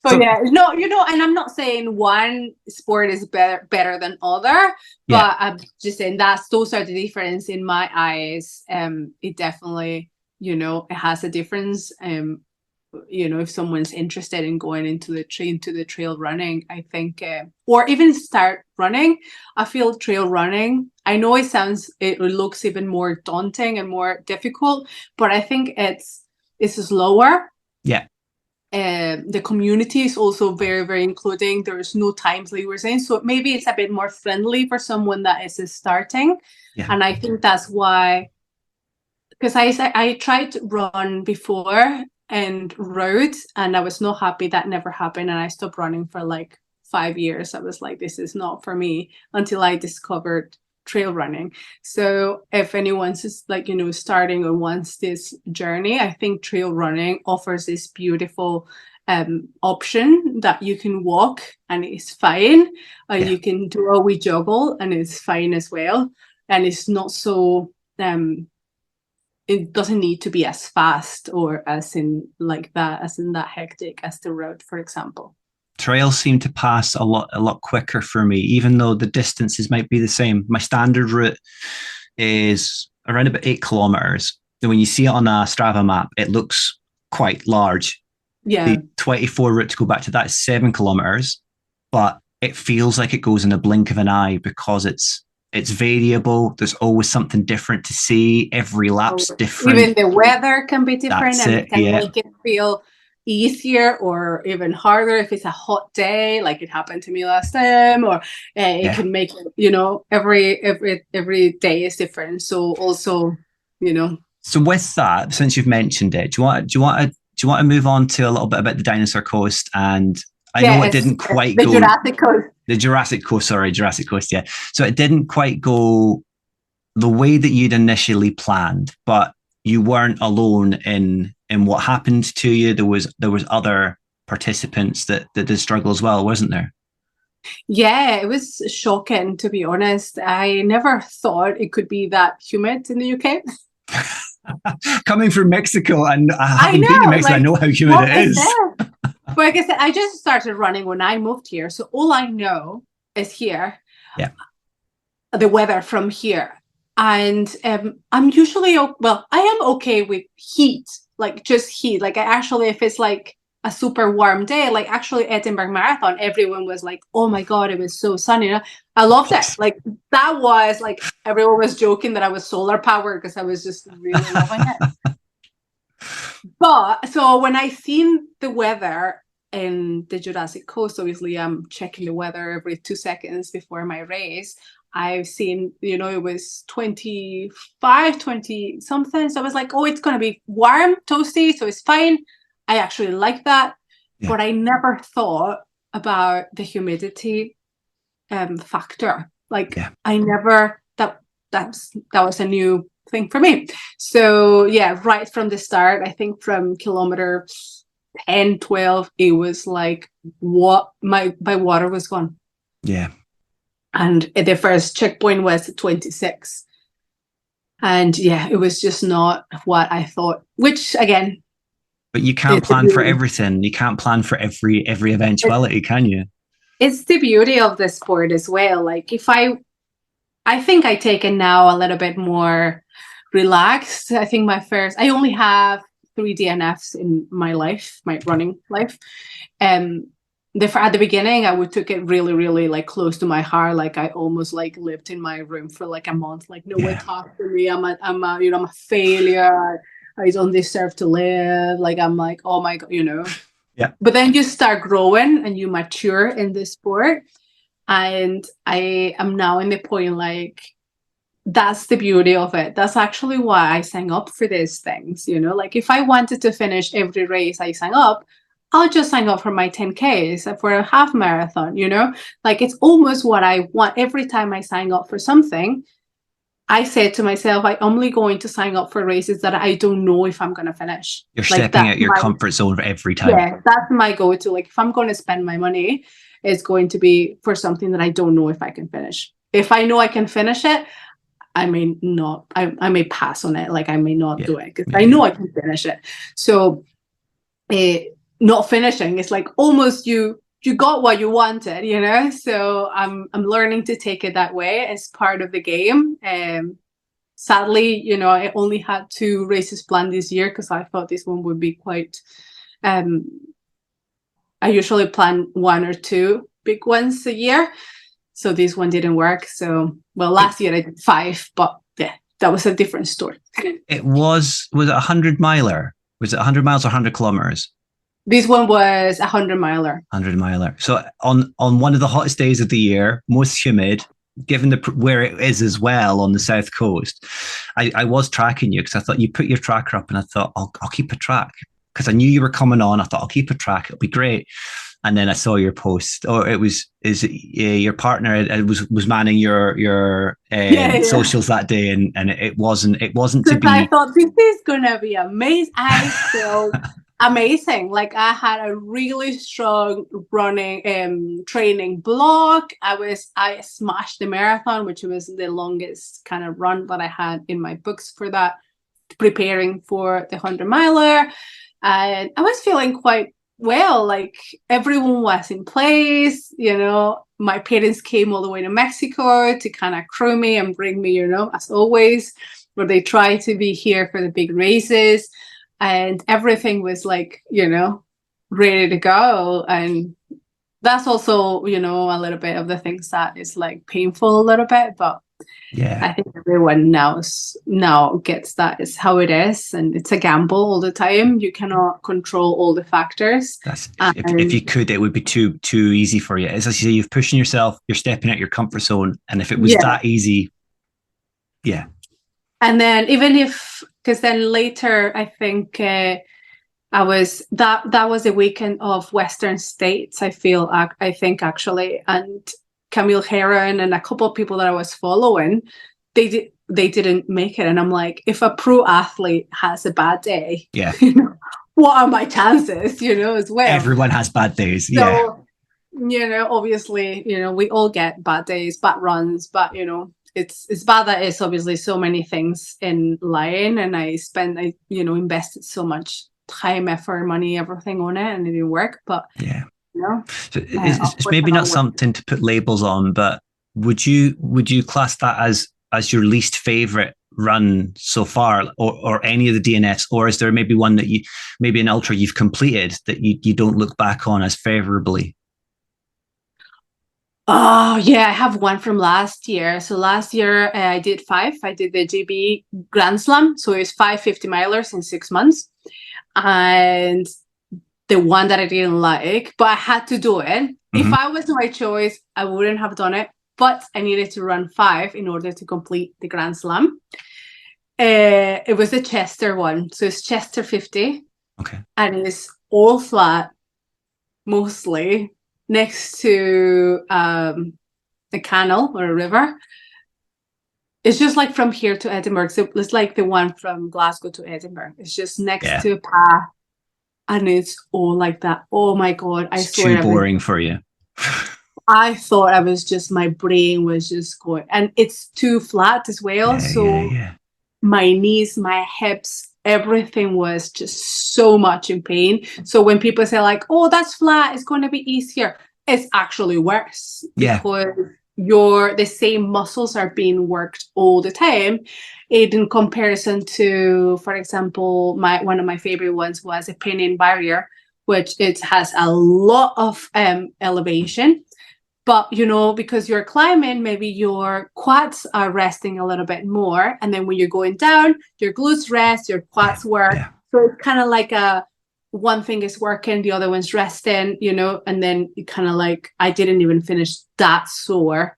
[SPEAKER 2] So no, and I'm not saying one sport is better than other, but I'm just saying those are the difference in my eyes. It definitely, it has a difference. if someone's interested in going into the trail running, I think, or even start running, I feel trail running, I know it looks even more daunting and more difficult, but I think it's slower.
[SPEAKER 1] Yeah.
[SPEAKER 2] The community is also very, very including. There's no times, like you were saying, so maybe it's a bit more friendly for someone that is starting.
[SPEAKER 1] Yeah.
[SPEAKER 2] And I think that's why, because I tried to run before and rode, and I was not happy. That never happened, and I stopped running for like 5 years. I was like, this is not for me, until I discovered trail running. So if anyone's just like, starting or wants this journey, I think trail running offers this beautiful option that you can walk and it's fine, and you can do a wee joggle and it's fine as well, and it's not so it doesn't need to be as fast or as in that hectic as the road, for example.
[SPEAKER 1] Trails seem to pass a lot quicker for me, even though the distances might be the same. My standard route is around about 8 kilometers. And when you see it on a Strava map, it looks quite large.
[SPEAKER 2] Yeah.
[SPEAKER 1] The 24 route to go back to that is 7 kilometers, but it feels like it goes in a blink of an eye because it's variable. There's always something different to see. Every lap's different.
[SPEAKER 2] Even the weather can be different.
[SPEAKER 1] That's
[SPEAKER 2] and
[SPEAKER 1] it
[SPEAKER 2] can
[SPEAKER 1] yeah.
[SPEAKER 2] make it feel easier or even harder if it's a hot day, like it happened to me last time, or it can make it, every day is different. So also,
[SPEAKER 1] So with that, since you've mentioned it, do you want to move on to a little bit about the Dinosaur Coast? And I know it didn't quite go
[SPEAKER 2] Jurassic Coast.
[SPEAKER 1] The Jurassic Coast, yeah. So it didn't quite go the way that you'd initially planned, but you weren't alone in what happened to you. There was other participants that did struggle as well, wasn't there?
[SPEAKER 2] Yeah, it was shocking, to be honest. I never thought it could be that humid in the UK.
[SPEAKER 1] Coming from Mexico, and having been in Mexico, I know how humid it is.
[SPEAKER 2] But like I said, I just started running when I moved here, so all I know is here.
[SPEAKER 1] Yeah.
[SPEAKER 2] The weather from here, and I'm usually I am okay with heat, like just heat. Like I actually, if it's like a super warm day, like actually Edinburgh Marathon, everyone was like, "Oh my god, it was so sunny." I loved it. Like that was like everyone was joking that I was solar powered because I was just really loving it. But so when I seen the weather in the Jurassic Coast, obviously I'm checking the weather every 2 seconds before my race. I've seen, it was 25, 20 something. So I was like, oh, it's going to be warm, toasty, so it's fine. I actually like that. Yeah. But I never thought about the humidity factor. Like I never, that was a new thing for me. So yeah, right from the start, I think from kilometer 10, 12, it was like what my water was gone.
[SPEAKER 1] Yeah.
[SPEAKER 2] And the first checkpoint was 26. And yeah, it was just not what I thought, which again.
[SPEAKER 1] But you can't plan for everything. You can't plan for every eventuality, can you? It's
[SPEAKER 2] the beauty of the sport as well. Like if I think I take it now a little bit more relaxed. I think I only have 3 DNFs in my life, my running life. At the beginning, I took it really, really like close to my heart. Like I almost like lived in my room for like a month. Like no one talked to me. I'm a failure. I don't deserve to live. Like I'm like, oh my god,
[SPEAKER 1] Yeah.
[SPEAKER 2] But then you start growing and you mature in this sport, and I am now in the point like that's the beauty of it. That's actually why I signed up for these things. Like if I wanted to finish every race I sign up, I'll just sign up for my 10Ks, for a half marathon, like it's almost what I want. Every time I sign up for something, I said to myself, I'm only going to sign up for races that I don't know if I'm going to finish.
[SPEAKER 1] You're stepping out your comfort zone every time.
[SPEAKER 2] Yeah, that's my go-to. Like if I'm going to spend my money, it's going to be for something that I don't know if I can finish. If I know I can finish it, I may not, I may pass on it. Like I may not do it because I know I can finish it. So not finishing, it's like almost you got what you wanted, so I'm learning to take it that way as part of the game. Sadly, I only had 2 races planned this year because I thought this one would be quite I usually plan 1 or 2 big ones a year. So this one didn't work. So, well, last year I did 5, but yeah, that was a different story.
[SPEAKER 1] It was it 100 miler? Was it 100 miles or 100 kilometers?
[SPEAKER 2] This one was 100 miler.
[SPEAKER 1] 100 miler. So on one of the hottest days of the year, most humid, given where it is as well on the south coast, I was tracking you because I thought you put your tracker up, and I thought I'll keep a track because I knew you were coming on. I thought I'll keep a track; it'll be great. And then I saw your post. Oh, your partner was manning your socials that day, and it wasn't to be.
[SPEAKER 2] I thought this is gonna be amazing. I felt amazing. Like I had a really strong running training block. I smashed the marathon, which was the longest kind of run that I had in my books for that, preparing for the 100-miler. And I was feeling quite well, like everyone was in place, my parents came all the way to Mexico to kind of crew me and bring me, as always, where they try to be here for the big races, and everything was like, ready to go. And that's also, a little bit of the things that is like painful a little bit, but
[SPEAKER 1] yeah,
[SPEAKER 2] I think everyone now gets that is how it is, and it's a gamble all the time. You cannot control all the factors.
[SPEAKER 1] That's if you could, it would be too easy for you. As I say, you're pushing yourself, you're stepping out your comfort zone, and if it was that easy, yeah.
[SPEAKER 2] And then because then later, I think that was a weekend of Western States. I think actually, and Camille Herron and a couple of people that I was following, they didn't make it. And I'm like, if a pro athlete has a bad day, what are my chances, as well?
[SPEAKER 1] Everyone has bad days.
[SPEAKER 2] So, obviously, we all get bad days, bad runs, but, it's bad that it's obviously so many things in line. And I invested so much time, effort, money, everything on it, and it didn't work. But
[SPEAKER 1] yeah. So it's maybe not something to put labels on, but would you class that as your least favorite run so far, or any of the DNFs, or is there maybe one that maybe an ultra you've completed that you don't look back on as favorably?
[SPEAKER 2] Oh yeah, I have one from last year. So last year I did 5. I did the GB Grand Slam, so it was 5 50-milers in 6 months, and the one that I didn't like, but I had to do it. Mm-hmm. If I was my choice, I wouldn't have done it, but I needed to run 5 in order to complete the Grand Slam. It was the Chester one. So it's Chester 50.
[SPEAKER 1] Okay.
[SPEAKER 2] And it's all flat, mostly, next to a canal or a river. It's just like from here to Edinburgh. So it's like the one from Glasgow to Edinburgh. It's just next to a path. And it's all like that. Oh my God. I swear.
[SPEAKER 1] It's too boring for you.
[SPEAKER 2] I thought my brain was just going. And it's too flat as well. My knees, my hips, everything was just so much in pain. So when people say like, oh, that's flat, it's going to be easier, it's actually worse.
[SPEAKER 1] Yeah.
[SPEAKER 2] Because the same muscles are being worked all the time. In comparison to, for example, one of my favorite ones was a Pennine barrier, which it has a lot of elevation. But, because you're climbing, maybe your quads are resting a little bit more. And then when you're going down, your glutes rest, your quads work. Yeah. So it's kind of like one thing is working, the other one's resting, and then you kind of like, I didn't even finish that sore.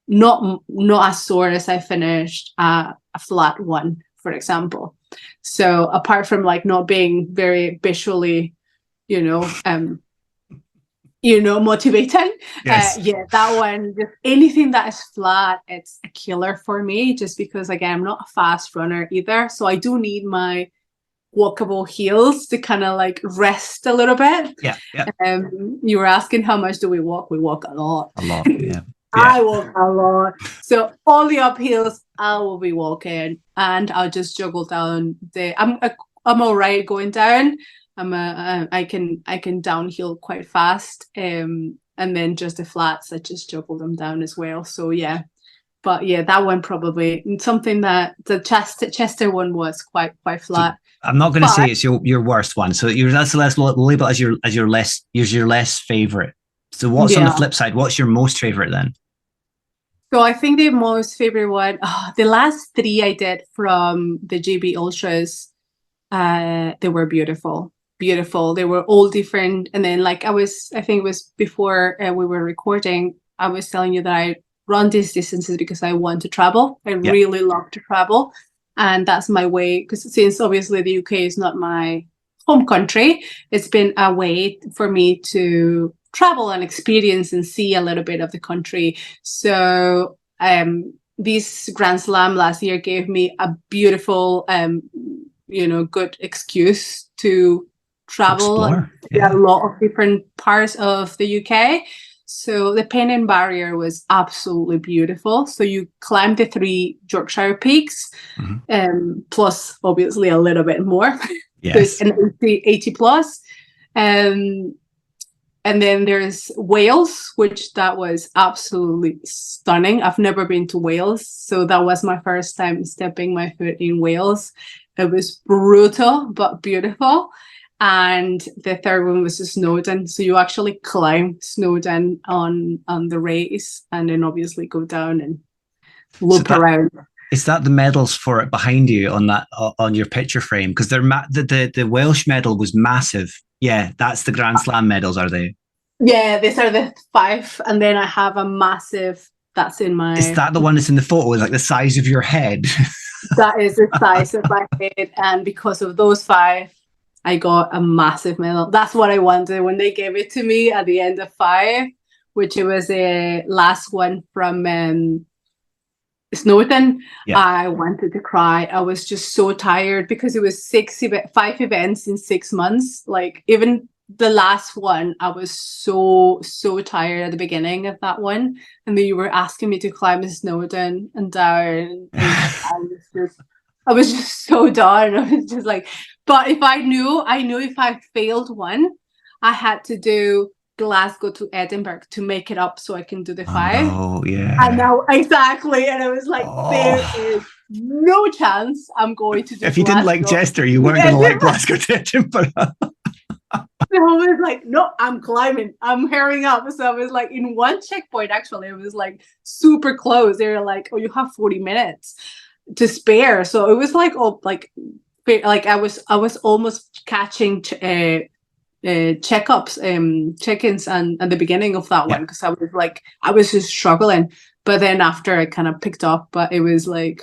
[SPEAKER 2] Not as sore as I finished a flat one, for example. So apart from like not being very visually, motivating.
[SPEAKER 1] Yes.
[SPEAKER 2] That one, just anything that is flat, it's a killer for me, just because, again, I'm not a fast runner either. So I do need my walkable heels to kind of like rest a little bit.
[SPEAKER 1] Yeah.
[SPEAKER 2] You were asking how much do we walk? We walk a lot.
[SPEAKER 1] A lot, yeah.
[SPEAKER 2] I walk a lot. So all the uphills, I will be walking, and I'll just juggle down I'm all right going down. I can downhill quite fast, and then just the flats, I just juggle them down as well. So yeah, But yeah, that one probably something that the Chester one was quite
[SPEAKER 1] So
[SPEAKER 2] flat.
[SPEAKER 1] I'm not going to
[SPEAKER 2] But
[SPEAKER 1] say it's your worst one. So let's label it as your less favorite. So what's on the
[SPEAKER 2] yeah,
[SPEAKER 1] flip side? What's your most favorite then?
[SPEAKER 2] so I think the most favorite one, the last three I did from the GB Ultras, they were beautiful, beautiful. They were all different. And then like I think it was before we were recording, I was telling you that I run these distances because I want to travel. I
[SPEAKER 1] Yeah.
[SPEAKER 2] really love to travel. And that's my way, because since obviously the UK is not my home country, it's been a way for me to travel and experience and see a little bit of the country. So this Grand Slam last year gave me a beautiful good excuse to travel and see a lot of different parts of the UK. So the Pennine Barrier was absolutely beautiful. So you climb the 3 Yorkshire peaks, plus obviously a little bit more.
[SPEAKER 1] Yes.
[SPEAKER 2] So it's an 80 plus. And then there's Wales, which that was absolutely stunning. I've never been to Wales, so that was my first time stepping my foot in Wales. It was brutal, but beautiful. And the third one was Snowdon. So you actually climb Snowdon on the race and then obviously go down and loop around.
[SPEAKER 1] Is that the medals for it behind you on your picture frame? Because the Welsh medal was massive. Yeah, that's the Grand Slam medals, are they?
[SPEAKER 2] Yeah, these are the 5, and then I have a massive that's in my.
[SPEAKER 1] Is that the one that's in the photo? Is like the size of your head?
[SPEAKER 2] That is the size of my head, and because of those 5, I got a massive medal. That's what I wanted when they gave it to me at the end of 5, which it was a last one from Snowdon. Yeah. I wanted to cry. I was just so tired because it was 5 events in 6 months. Like even the last one, I was so tired at the beginning of that one, and then you were asking me to climb the Snowdon and down, and I was just so done. I was just like, but if I knew if I failed one, I had to do Glasgow to Edinburgh to make it up so I can do the 5.
[SPEAKER 1] Oh yeah.
[SPEAKER 2] I know exactly, and I was like, there is no chance I'm going to do.
[SPEAKER 1] If you didn't like Chester, you weren't going to like Glasgow to Edinburgh.
[SPEAKER 2] So I was like, no, I'm climbing. I'm hurrying up. So I was like, in one checkpoint, actually, it was like super close. They were like, oh, you have 40 minutes to spare. So it was like, oh, like I was almost catching checkups, check-ins and at the beginning of that one, because I was just struggling. But then after I kind of picked up, but it was like,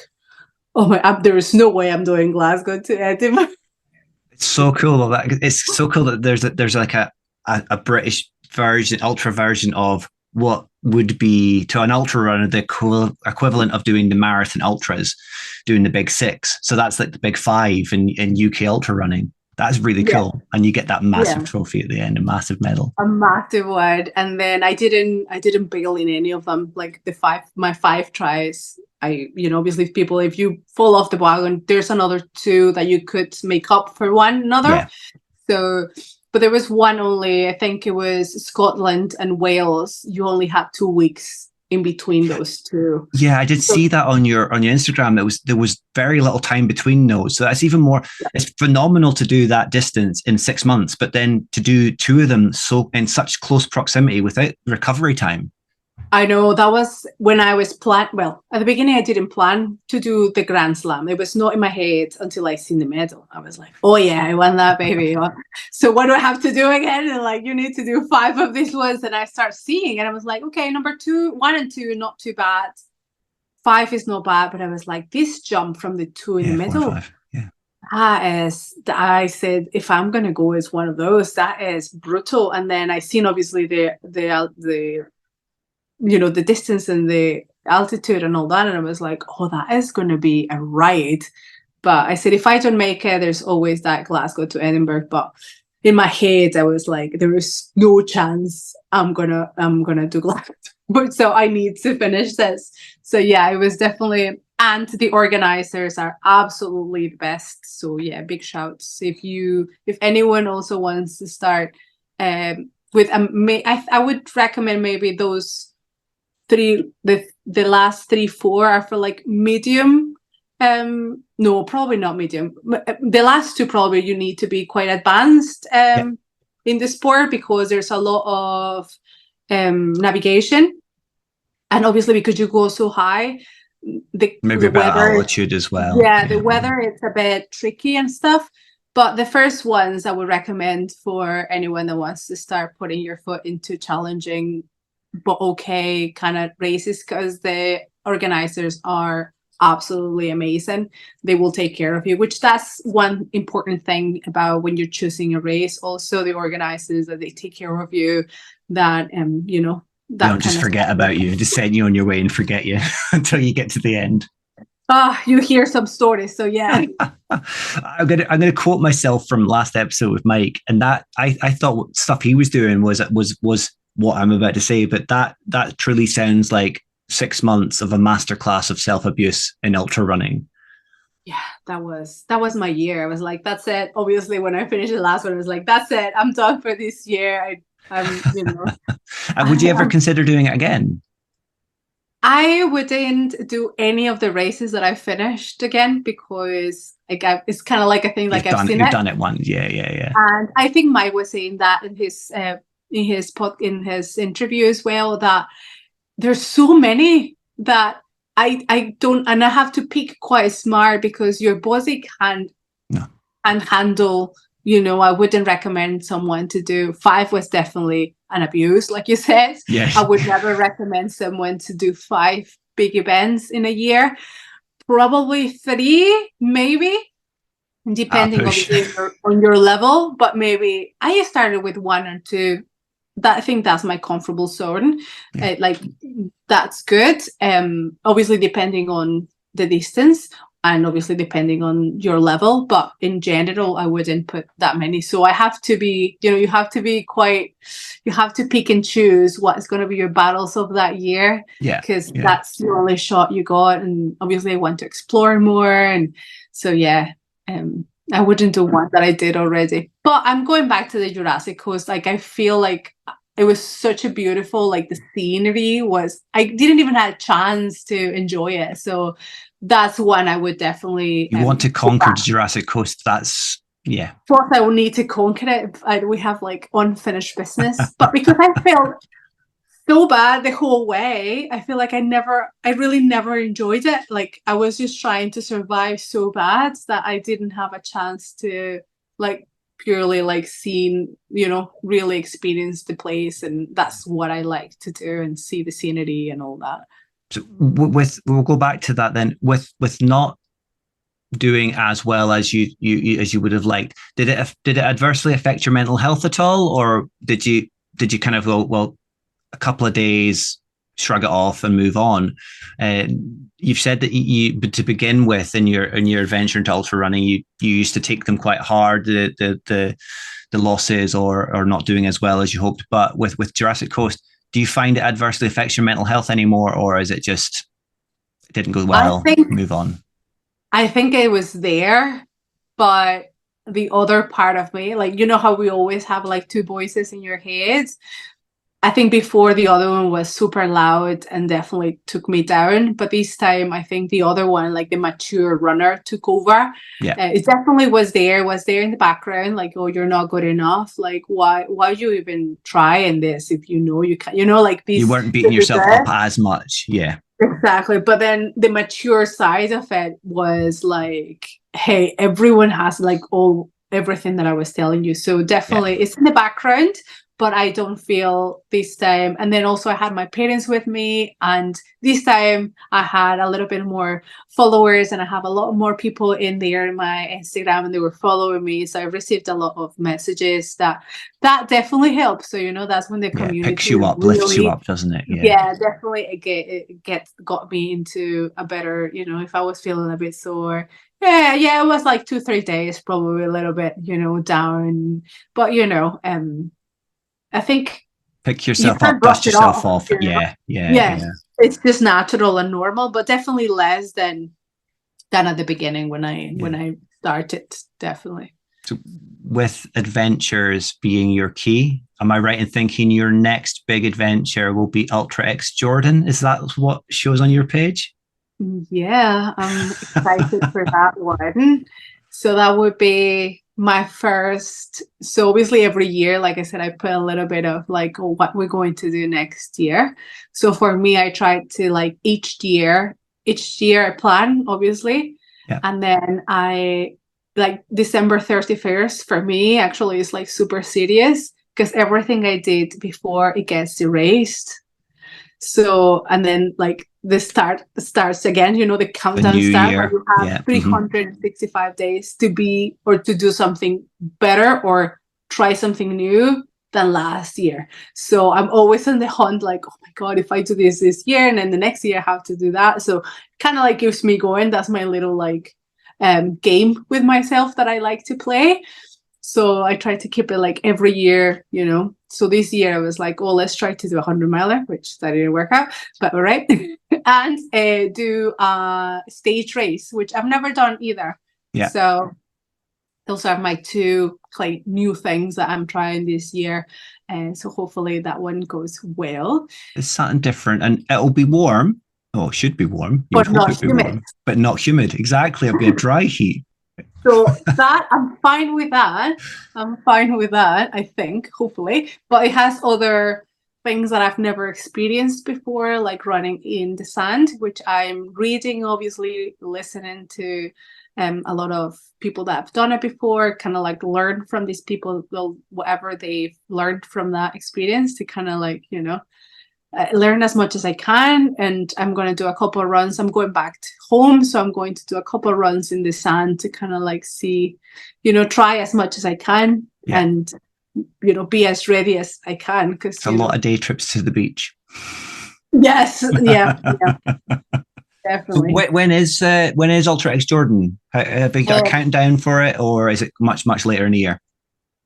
[SPEAKER 2] oh my, there is no way I'm doing Glasgow to Edinburgh.
[SPEAKER 1] It's so cool that it's so cool that there's like a British version, ultra version of what would be to an ultra runner the equivalent of doing the marathon ultras, doing the big 6. So that's like the big 5 in UK ultra running. That's really cool, and you get that massive trophy at the end, a massive medal,
[SPEAKER 2] a massive one. And then I didn't bail in any of them. Like my 5 tries. Obviously, if you fall off the wagon, there's another 2 that you could make up for one another. Yeah. So, but there was one only. I think it was Scotland and Wales. You only had 2 weeks in between those 2.
[SPEAKER 1] Yeah, I did see that on your Instagram. There was very little time between those. So that's even more. Yeah. It's phenomenal to do that distance in 6 months, but then to do 2 of them so in such close proximity without recovery time.
[SPEAKER 2] I know that was when I was well, at the beginning, I didn't plan to do the Grand Slam. It was not in my head until I seen the medal. I was like, oh yeah, I won that, baby. So what do I have to do again? And like, you need to do 5 of these ones. And I start seeing, and I was like, okay, number 1 and 2, not too bad. 5 is not bad, but I was like, this jump from the 2 in the middle.
[SPEAKER 1] 4 and 5. Yeah.
[SPEAKER 2] I said, if I'm going to go as one of those, that is brutal. And then I seen obviously the distance and the altitude and all that. And I was like, oh, that is going to be a ride. But I said, if I don't make it, there's always that Glasgow to Edinburgh. But in my head, I was like, there is no chance I'm gonna do Glasgow. But so I need to finish this. So yeah, it was definitely, and the organizers are absolutely the best. So yeah, big shouts. If anyone also wants to start with, I would recommend maybe those the last 3-4 are for like medium. No, probably not medium. The last 2 probably you need to be quite advanced in the sport, because there's a lot of navigation, and obviously because you go so high,
[SPEAKER 1] maybe
[SPEAKER 2] the weather,
[SPEAKER 1] altitude as well.
[SPEAKER 2] Yeah, the weather it's a bit tricky and stuff. But the first ones I would recommend for anyone that wants to start putting your foot into challenging but okay kind of races, because the organizers are absolutely amazing. They will take care of you, which that's one important thing about when you're choosing a race. Also, the organizers, that they take care of you, that
[SPEAKER 1] they don't just forget about you, just send you on your way and forget you until you get to the end.
[SPEAKER 2] You hear some stories, so yeah.
[SPEAKER 1] I'm gonna quote myself from last episode with Mike, and that I thought stuff he was doing was what I'm about to say, but that truly sounds like 6 months of a masterclass of self-abuse in ultra running.
[SPEAKER 2] Yeah, that was my year. I was like, that's it. Obviously, when I finished the last one, I was like, that's it. I'm done for this year. I'm
[SPEAKER 1] And would you ever consider doing it again?
[SPEAKER 2] I wouldn't do any of the races that I finished again, because it's kind of like a thing. Like
[SPEAKER 1] You've done it once, yeah.
[SPEAKER 2] And I think Mike was saying that in his interview as well, that there's so many that I don't, and I have to pick quite smart, because your body can't handle. I wouldn't recommend someone to do 5 was definitely an abuse, like you said.
[SPEAKER 1] Yeah.
[SPEAKER 2] I would never recommend someone to do 5 big events in a year. Probably 3, maybe, depending on your level. But maybe I started with 1 or 2. I think that's my comfortable zone. Yeah. That's good. Obviously, depending on the distance, and obviously depending on your level, but in general, I wouldn't put that many. So I have to be, you have to pick and choose what is going to be your battles of that year.
[SPEAKER 1] Yeah.
[SPEAKER 2] Because that's the only shot you got. And obviously I want to explore more. And so, I wouldn't do one that I did already. But I'm going back to the Jurassic Coast. Like, I feel like it was such a beautiful, like the scenery I didn't even have a chance to enjoy it. So that's one I would definitely.
[SPEAKER 1] You want to conquer the Jurassic Coast. That's, yeah.
[SPEAKER 2] Of course, I will need to conquer it. We have like unfinished business. But because I felt so bad the whole way, I feel like I really never enjoyed it. Like, I was just trying to survive so bad that I didn't have a chance to like purely like seeing, really experience the place. And that's what I like to do, and see the scenery and all that.
[SPEAKER 1] So we'll go back to that then. With not doing as well as you would have liked, did it adversely affect your mental health at all, or did you kind of go, well, a couple of days, shrug it off and move on? You've said that but to begin with, in your adventure into ultra running, you used to take them quite hard, the losses or not doing as well as you hoped. But with Jurassic Coast, do you find it adversely affects your mental health anymore, or is it just it didn't go well, move on?
[SPEAKER 2] I think it was there, but the other part of me, like, how we always have like 2 voices in your head. I think before, the other one was super loud and definitely took me down. But this time, I think the other one, like the mature runner, took over.
[SPEAKER 1] Yeah,
[SPEAKER 2] it definitely was there in the background. Like, oh, you're not good enough. Like, why you even trying this if you can't? Like these.
[SPEAKER 1] You weren't beating yourself up as much. Yeah,
[SPEAKER 2] exactly. But then the mature side of it was like, hey, everyone has like everything that I was telling you. So definitely, it's in the background. But I don't feel this time. And then also I had my parents with me, and this time I had a little bit more followers, and I have a lot more people in there in my Instagram, and they were following me. So I received a lot of messages that definitely helps. So, that's when the community
[SPEAKER 1] picks you up, really lifts you up, doesn't it?
[SPEAKER 2] Yeah, definitely. It got me into a better, if I was feeling a bit sore. Yeah, it was like 2-3 days, probably a little bit, down. But, I think
[SPEAKER 1] pick yourself up, dust yourself off. Yeah.
[SPEAKER 2] It's just natural and normal, but definitely less than at the beginning when I started, definitely.
[SPEAKER 1] So with adventures being your key, am I right in thinking your next big adventure will be Ultra X Jordan? Is that what shows on your page?
[SPEAKER 2] Yeah, I'm excited for that one. So that would be my first. So obviously every year, like I said, I put a little bit of like what we're going to do next year. So for me, I try to like each year I plan, obviously.
[SPEAKER 1] Yeah.
[SPEAKER 2] And then I like December 31st for me actually is like super serious because everything I did before it gets erased. So, and then like the start starts again, you know, the
[SPEAKER 1] The
[SPEAKER 2] countdown
[SPEAKER 1] new
[SPEAKER 2] starts where
[SPEAKER 1] year.
[SPEAKER 2] you have
[SPEAKER 1] Yeah.
[SPEAKER 2] 365 days to be or to do something better or try something new than last year. So I'm always on the hunt, like, oh my God, if I do this year and then the next year I have to do that. So kind of like keeps me going. That's my little like game with myself that I like to play. So I try to keep it like every year, you know. So this year I was like, oh, let's try to do 100 miler, which that didn't work out, but all right. And do a stage race, which I've never done either.
[SPEAKER 1] Yeah.
[SPEAKER 2] So those are my two like new things that I'm trying this year. And so hopefully that one goes well.
[SPEAKER 1] It's something different, and it'll be warm. Oh, it should be warm. You would
[SPEAKER 2] But
[SPEAKER 1] hope
[SPEAKER 2] not
[SPEAKER 1] it'd be
[SPEAKER 2] humid.
[SPEAKER 1] warm, but not humid. Exactly. It'll be a dry heat.
[SPEAKER 2] So that I'm fine with that. I'm fine with that, I think, hopefully. But it has other things that I've never experienced before, like running in the sand, which I'm reading, obviously, listening to a lot of people that have done it before, kind of like learn from these people, well, whatever they've learned from that experience to kind of like, you know, learn as much as I can. And I'm going to do a couple of runs. I'm going back to home, so I'm going to do a couple of runs in the sand to kind of like see, you know, try as much as I can.
[SPEAKER 1] Yeah.
[SPEAKER 2] And, you know, be as ready as I can. Because
[SPEAKER 1] it's a lot of day trips to the beach.
[SPEAKER 2] Yes, yeah, definitely.
[SPEAKER 1] So when is Ultra X Jordan? Have they got a countdown for it, or is it much later in the year?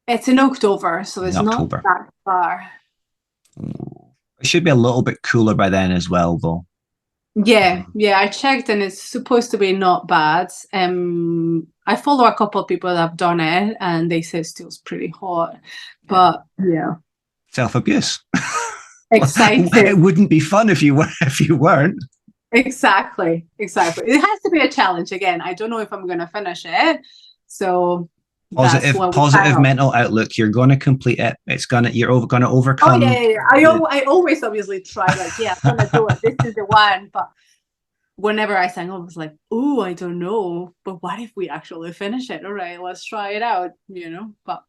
[SPEAKER 2] It's in October, so it's not that far.
[SPEAKER 1] It should be a little bit cooler by then as well, though.
[SPEAKER 2] Yeah, I checked and it's supposed to be not bad. I follow a couple of people that have done it and they say it still's pretty hot. But yeah.
[SPEAKER 1] Self-abuse.
[SPEAKER 2] Exciting.
[SPEAKER 1] It wouldn't be fun if you weren't.
[SPEAKER 2] Exactly. It has to be a challenge again. I don't know if I'm gonna finish it. So
[SPEAKER 1] positive mental outlook. You're going to complete it. You're going to overcome.
[SPEAKER 2] Oh yeah. I always obviously try like, yeah, I'm gonna do it. This is the one. But whenever I sang, I was like, oh, I don't know. But what if we actually finish it? All right, let's try it out. You know. But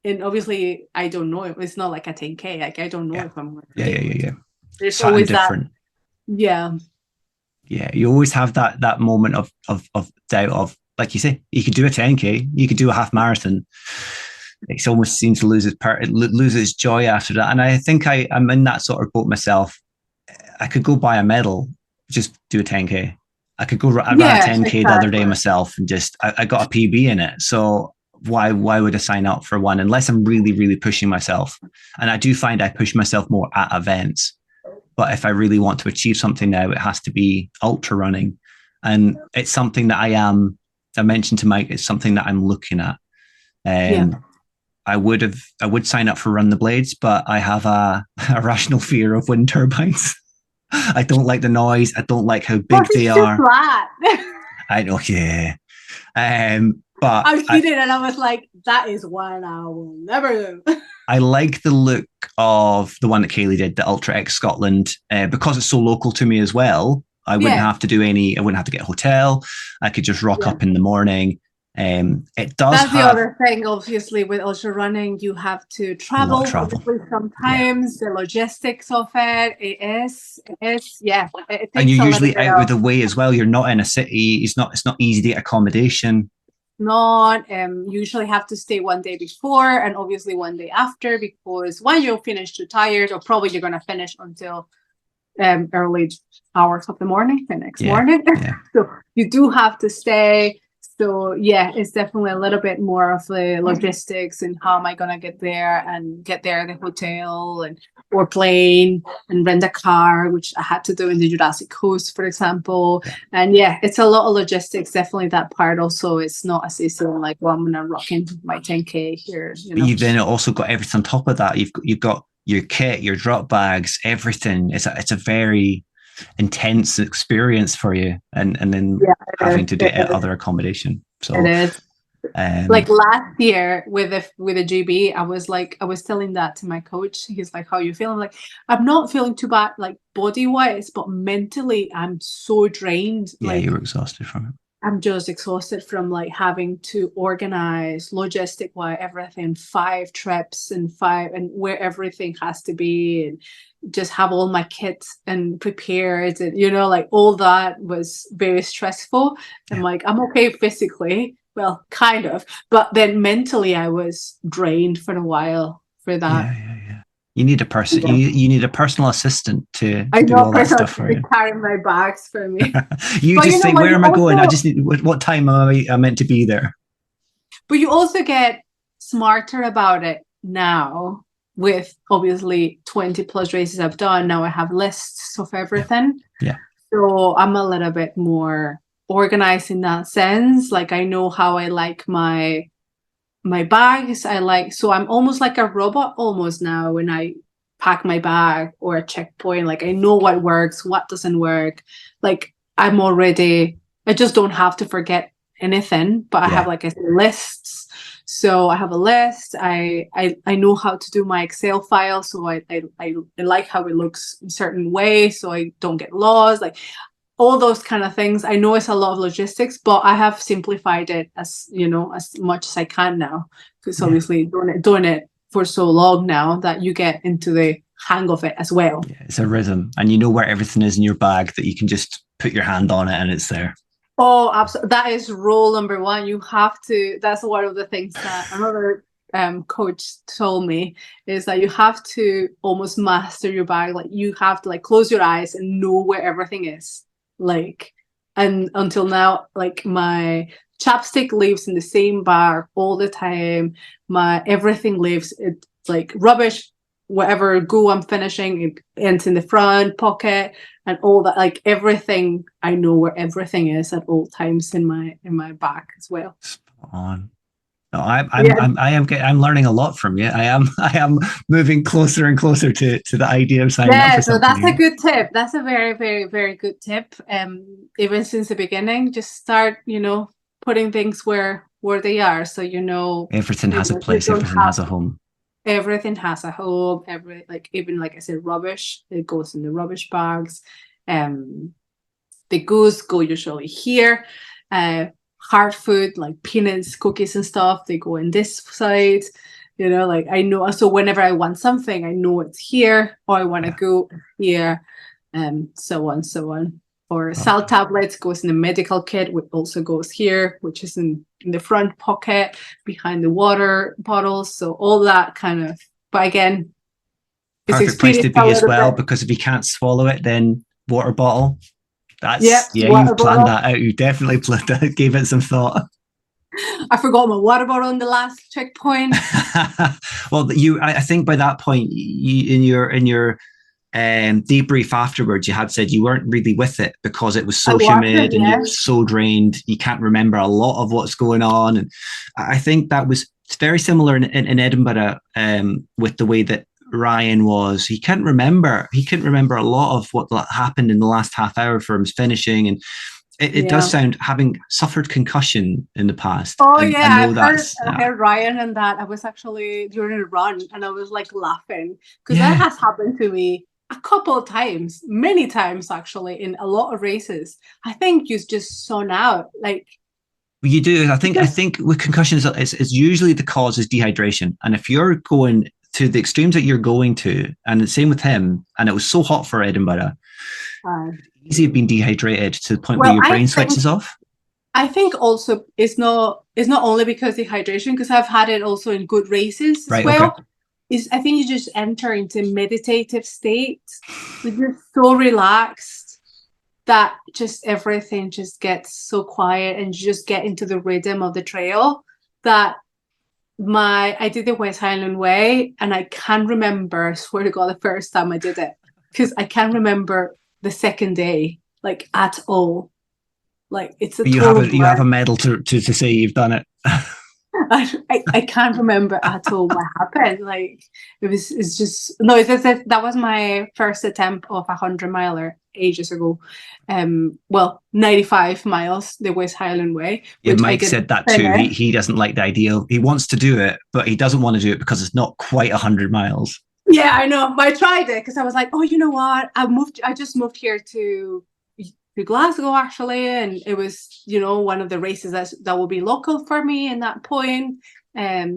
[SPEAKER 2] and obviously, I don't know. It's not like a 10K. Like I don't know if I'm going to.
[SPEAKER 1] Yeah.
[SPEAKER 2] There's
[SPEAKER 1] something
[SPEAKER 2] always
[SPEAKER 1] different.
[SPEAKER 2] That. Yeah.
[SPEAKER 1] Yeah, you always have that moment of doubt of, like you say, you could do a 10K, you could do a half marathon. It almost seems to lose its joy after that. And I think I'm in that sort of boat myself. I could go buy a medal, just do a 10K. I could go. I ran a 10K the other day myself, and just I got a PB in it. So why would I sign up for one unless I'm really, really pushing myself? And I do find I push myself more at events. But if I really want to achieve something now, it has to be ultra running, and it's something that I mentioned to Mike, it's something that I'm looking at. I would sign up for Run the Blades, but I have a rational fear of wind turbines. I don't like the noise. I don't like how big they are.
[SPEAKER 2] Flat.
[SPEAKER 1] I know, yeah. But
[SPEAKER 2] I seen it and I was like, that is one I will never do.
[SPEAKER 1] I like the look of the one that Kaylee did, the Ultra X Scotland, because it's so local to me as well. I wouldn't have to I wouldn't have to get a hotel. I could just rock up in the morning. It does.
[SPEAKER 2] That's the other thing, obviously, with ultra running, you have to travel. Sometimes the logistics of it is,
[SPEAKER 1] and you're usually out of the way as well. You're not in a city. It's not easy to get accommodation.
[SPEAKER 2] Not usually have to stay one day before and obviously one day after, because when you'll finish too tired, or probably you're going to finish until early hours of the morning, the next morning. So you do have to stay So yeah, it's definitely a little bit more of the logistics and how am I gonna get there the hotel and or plane and rent a car, which I had to do in the Jurassic Coast, for example.
[SPEAKER 1] Yeah.
[SPEAKER 2] And yeah, it's a lot of logistics. Definitely that part. Also, it's not as easy like, well, I'm gonna rock into my 10K here.
[SPEAKER 1] But you've then also got everything on top of that. You've got your kit, your drop bags, everything. It's a very intense experience for you, and then having to do other accommodation. So
[SPEAKER 2] it is. Like last year with the GB, I was telling that to my coach. He's like, "How you feeling?" I'm like, I'm not feeling too bad, like body wise, but mentally, I'm so drained.
[SPEAKER 1] Yeah,
[SPEAKER 2] like
[SPEAKER 1] you were exhausted from it.
[SPEAKER 2] I'm just exhausted from like having to organize logistic wise everything, 5 trips and where everything has to be, and just have all my kits and prepared, and like all that was very stressful. And like I'm okay physically, well, kind of, but then mentally I was drained for a while for that.
[SPEAKER 1] Yeah. You need a person. Yeah. You need a personal assistant to do all that stuff for you.
[SPEAKER 2] Carry my bags for me.
[SPEAKER 1] You just say, "Where am I going? I just need. What time am I meant to be there?"
[SPEAKER 2] But you also get smarter about it now. With obviously 20 plus races I've done, now I have lists of everything.
[SPEAKER 1] Yeah.
[SPEAKER 2] So I'm a little bit more organized in that sense. Like I know how I like my bags. So I'm almost like a robot almost now when I pack my bag or a checkpoint. Like I know what works, what doesn't work. Like I just don't have to forget anything, but I have, like I said, lists. So I have a list. I know how to do my Excel file. So I like how it looks a certain way so I don't get lost. Like all those kind of things. I know it's a lot of logistics, but I have simplified it as much as I can now, because obviously doing it for so long now that you get into the hang of it as well.
[SPEAKER 1] Yeah, it's a rhythm, and you know where everything is in your bag that you can just put your hand on it and it's there.
[SPEAKER 2] Oh, absolutely. That is rule number 1. You have to. That's one of the things that another coach told me, is that you have to almost master your bag. Like you have to like close your eyes and know where everything is. Like, and until now, like my chapstick lives in the same bag all the time. My everything lives. It's like rubbish, whatever glue I'm finishing, it ends in the front pocket. And all that, like everything, I know where everything is at all times in my bag as well.
[SPEAKER 1] Spot on. No, I'm learning a lot from you. I am moving closer and closer to the idea of signing up for something.
[SPEAKER 2] So that's a good tip. That's a very, very, very good tip. Even since the beginning, just start, putting things where they are. So
[SPEAKER 1] everything has a place. Everything has a home.
[SPEAKER 2] Everything has a home. Even like I said, rubbish, it goes in the rubbish bags. The goods go usually here. Hard food like peanuts, cookies and stuff, they go in this side. Like I know, so whenever I want something, I know it's here, or I want to go here, so on. Or salt tablets goes in the medical kit, which also goes here, which is in the front pocket behind the water bottles. So all that kind of, but again,
[SPEAKER 1] perfect place to be as well, because if you can't swallow it, then water bottle. That's you've planned that out. You definitely gave it some thought.
[SPEAKER 2] I forgot my water bottle in the last checkpoint.
[SPEAKER 1] Well, I think by that point, in your debrief afterwards, you had said you weren't really with it because it was so humid and you're so drained. You can't remember a lot of what's going on. And I think that was very similar in Edinburgh with the way that Ryan was. He couldn't remember a lot of what happened in the last half hour for him finishing. And it does sound, having suffered concussion in the past.
[SPEAKER 2] Oh, I heard Ryan and that. I was actually during a run and I was like laughing because that has happened to me a couple of times, many times actually, in a lot of races. I think you just zone out. Like
[SPEAKER 1] you do. I think with concussions, it's usually the cause is dehydration. And if you're going to the extremes that you're going to, and the same with him, and it was so hot for Edinburgh, easy of being dehydrated to the point where your brain switches off.
[SPEAKER 2] I think also it's not only because dehydration, because I've had it also in good races as well. Okay. I think you just enter into meditative state. You're just so relaxed. that just everything just gets so quiet and you just get into the rhythm of the trail that I did the West Highland Way, and I can't remember, I swear to God, the first time I did it, because I can't remember the second day, like at all. Like it's a total
[SPEAKER 1] you have a medal to say you've done it.
[SPEAKER 2] I can't remember at all what happened. Like it's just no. That was my first attempt of 100-miler ages ago. 95 miles the West Highland Way.
[SPEAKER 1] Yeah, Mike said that too. He doesn't like the idea. He wants to do it, but he doesn't want to do it because it's not quite 100 miles.
[SPEAKER 2] Yeah, I know. But I tried it because I was like, oh, you know what? I just moved here to Glasgow actually, and it was one of the races that will be local for me in that point.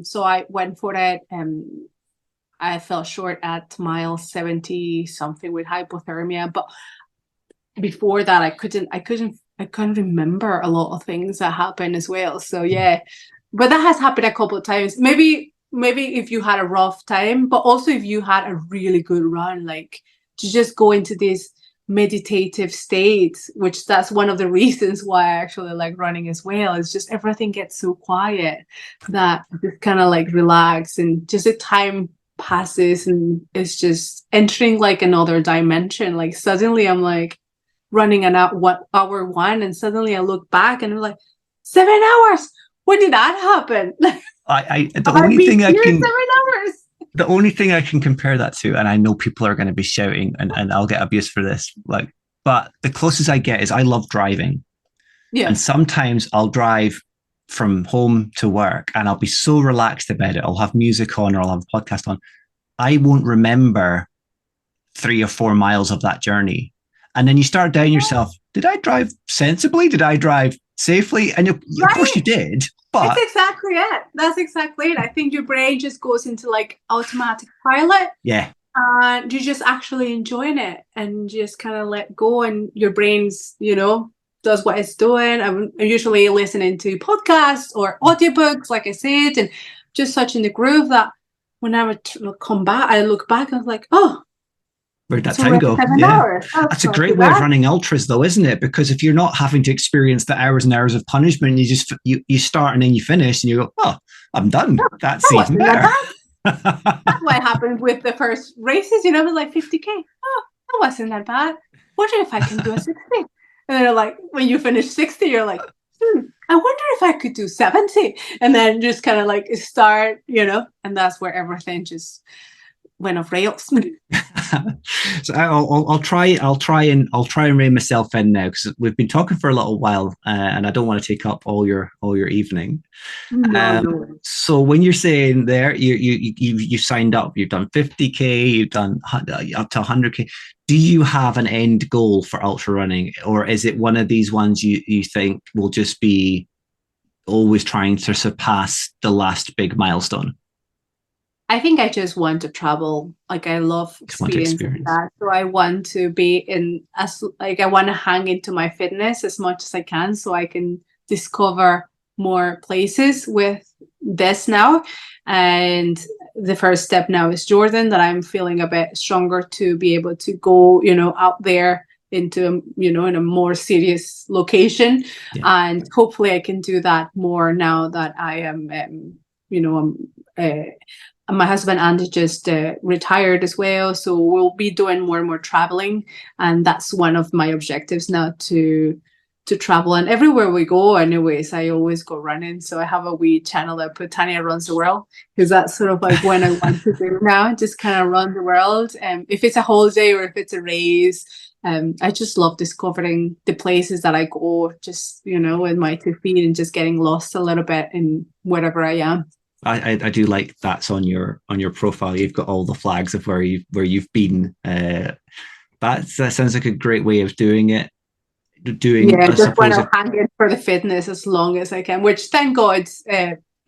[SPEAKER 2] So I went for it. I fell short at mile 70 something with hypothermia, but before that I couldn't remember a lot of things that happened as well. So yeah, but that has happened a couple of times. Maybe if you had a rough time, but also if you had a really good run, like to just go into this meditative state, which that's one of the reasons why I actually like running as well. It's just everything gets so quiet that just kind of like relax, and just the time passes and it's just entering like another dimension. Like suddenly I'm like running hour one, and suddenly I look back and I'm like 7 hours. When did that happen?
[SPEAKER 1] The only thing I can compare that to, and I know people are going to be shouting and I'll get abuse for this, like, but the closest I get is I love driving. Yeah. And sometimes I'll drive from home to work and I'll be so relaxed about it. I'll have music on or I'll have a podcast on. I won't remember 3 or 4 miles of that journey. And then you start doubting yourself. Did I drive sensibly? Did I drive safely? And of course you did. But
[SPEAKER 2] that's exactly it. That's exactly it. I think your brain just goes into like automatic pilot.
[SPEAKER 1] Yeah.
[SPEAKER 2] And you're just actually enjoying it and just kind of let go, and your brain's, does what it's doing. I'm usually listening to podcasts or audiobooks, like I said, and just such in the groove that when I would come back, I look back and I was like, oh,
[SPEAKER 1] where'd that time go? Yeah. That's a great way of running ultras though, isn't it? Because if you're not having to experience the hours and hours of punishment, you start and then you finish and you go, oh, I'm done. That's even better.
[SPEAKER 2] That's what happened with the first races, it was like 50k. Oh, that wasn't that bad. Wonder if I can do a 60. And then like when you finish 60, you're like, I wonder if I could do 70. And then just kind of like start, and that's where everything just went off rails.
[SPEAKER 1] So I'll try and rein myself in now, because we've been talking for a little while, and I don't want to take up all your evening. No. So when you're saying there, you signed up, you've done 50k, you've done up to 100k. Do you have an end goal for ultra running, or is it one of these ones you think will just be always trying to surpass the last big milestone?
[SPEAKER 2] I think I just want to travel. Like I love experiencing that. So I want to be I want to hang into my fitness as much as I can, so I can discover more places with this now. And the first step now is Jordan, that I'm feeling a bit stronger to be able to go, out there into, in a more serious location. Yeah. And hopefully I can do that more now that I am, my husband Andy just retired as well, so we'll be doing more and more traveling, and that's one of my objectives now, to travel. And everywhere we go, anyways, I always go running. So I have a wee channel that I put Tania Runs the World, because that's sort of like when I want to do now, just kind of run the world. And if it's a holiday or if it's a race, I just love discovering the places that I go, just with my 2 feet, and just getting lost a little bit in wherever I am.
[SPEAKER 1] I do like that's on your profile. You've got all the flags of where you've been. That sounds like a great way of doing it.
[SPEAKER 2] Just want to hang in for the fitness as long as I can. Which, thank God,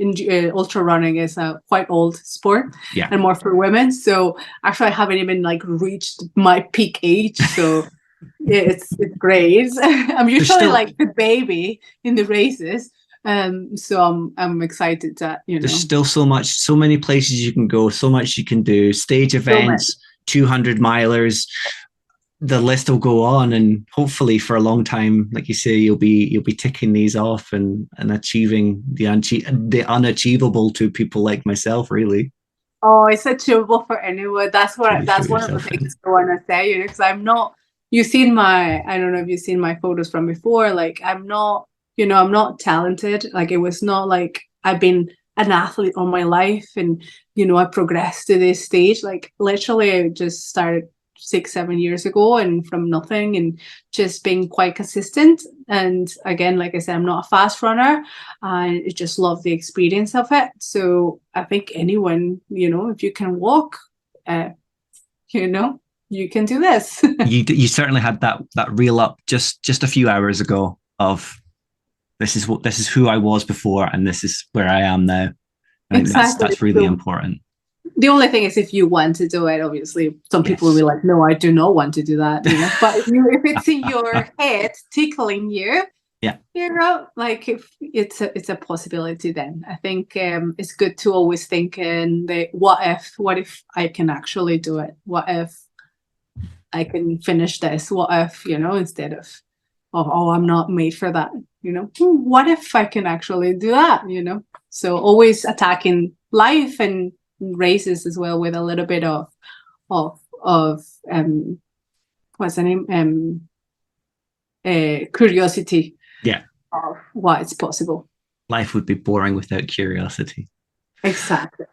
[SPEAKER 2] ultra running is a quite old sport, and more for women. So actually, I haven't even reached my peak age. So yeah, it's great. I'm usually like the baby in the races. So I'm excited that
[SPEAKER 1] there's still so many places you can go, so much you can do, stage events, 200 milers. the list will go on, and hopefully for a long time, like you say, you'll be ticking these off and achieving the unachievable to people like myself, really.
[SPEAKER 2] Oh, it's achievable for anyone. That's
[SPEAKER 1] Truly throw
[SPEAKER 2] one of the
[SPEAKER 1] yourself in.
[SPEAKER 2] things I want to say, because I'm not, I don't know if you've seen my photos from before. Like, I'm not, I'm not talented. Like, it was not like I've been an athlete all my life and, I progressed to this stage. Like, literally, I just started 6, 7 years ago and from nothing, and just being quite consistent. And again, like I said, I'm not a fast runner. I just love the experience of it. So I think anyone, if you can walk, uh, you can do this.
[SPEAKER 1] You certainly had that reel up just a few hours ago of this is who I was before, and this is where I am now. I think
[SPEAKER 2] Exactly.
[SPEAKER 1] that's really important.
[SPEAKER 2] The only thing is, if you want to do it, obviously, some people will be like, "No, I do not want to do that." But if it's in your head tickling you,
[SPEAKER 1] yeah,
[SPEAKER 2] like, if it's a possibility, then I think it's good to always think in the what if I can actually do it? What if I can finish this? What if, instead of, oh, I'm not made for that, what if I can actually do that? So always attacking life and races as well with a little bit of what's the name, curiosity,
[SPEAKER 1] yeah,
[SPEAKER 2] of what is possible.
[SPEAKER 1] Life would be boring without curiosity.
[SPEAKER 2] Exactly.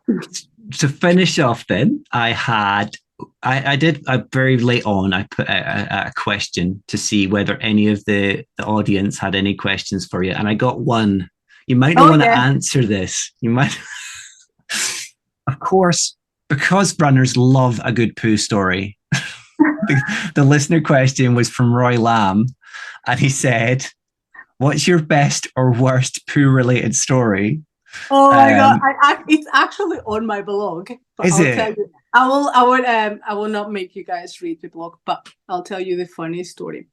[SPEAKER 1] To finish off, then I did very late on. I put a question to see whether any of the audience had any questions for you, and I got one. You might not want to answer this. You might, of course, because runners love a good poo story. The listener question was from Roy Lamb, and he said, "What's your best or worst poo-related story?"
[SPEAKER 2] Oh my god! It's actually on my blog. But
[SPEAKER 1] Is
[SPEAKER 2] I'll
[SPEAKER 1] it?
[SPEAKER 2] tell you. I will not make you guys read the blog, but I'll tell you the funny story.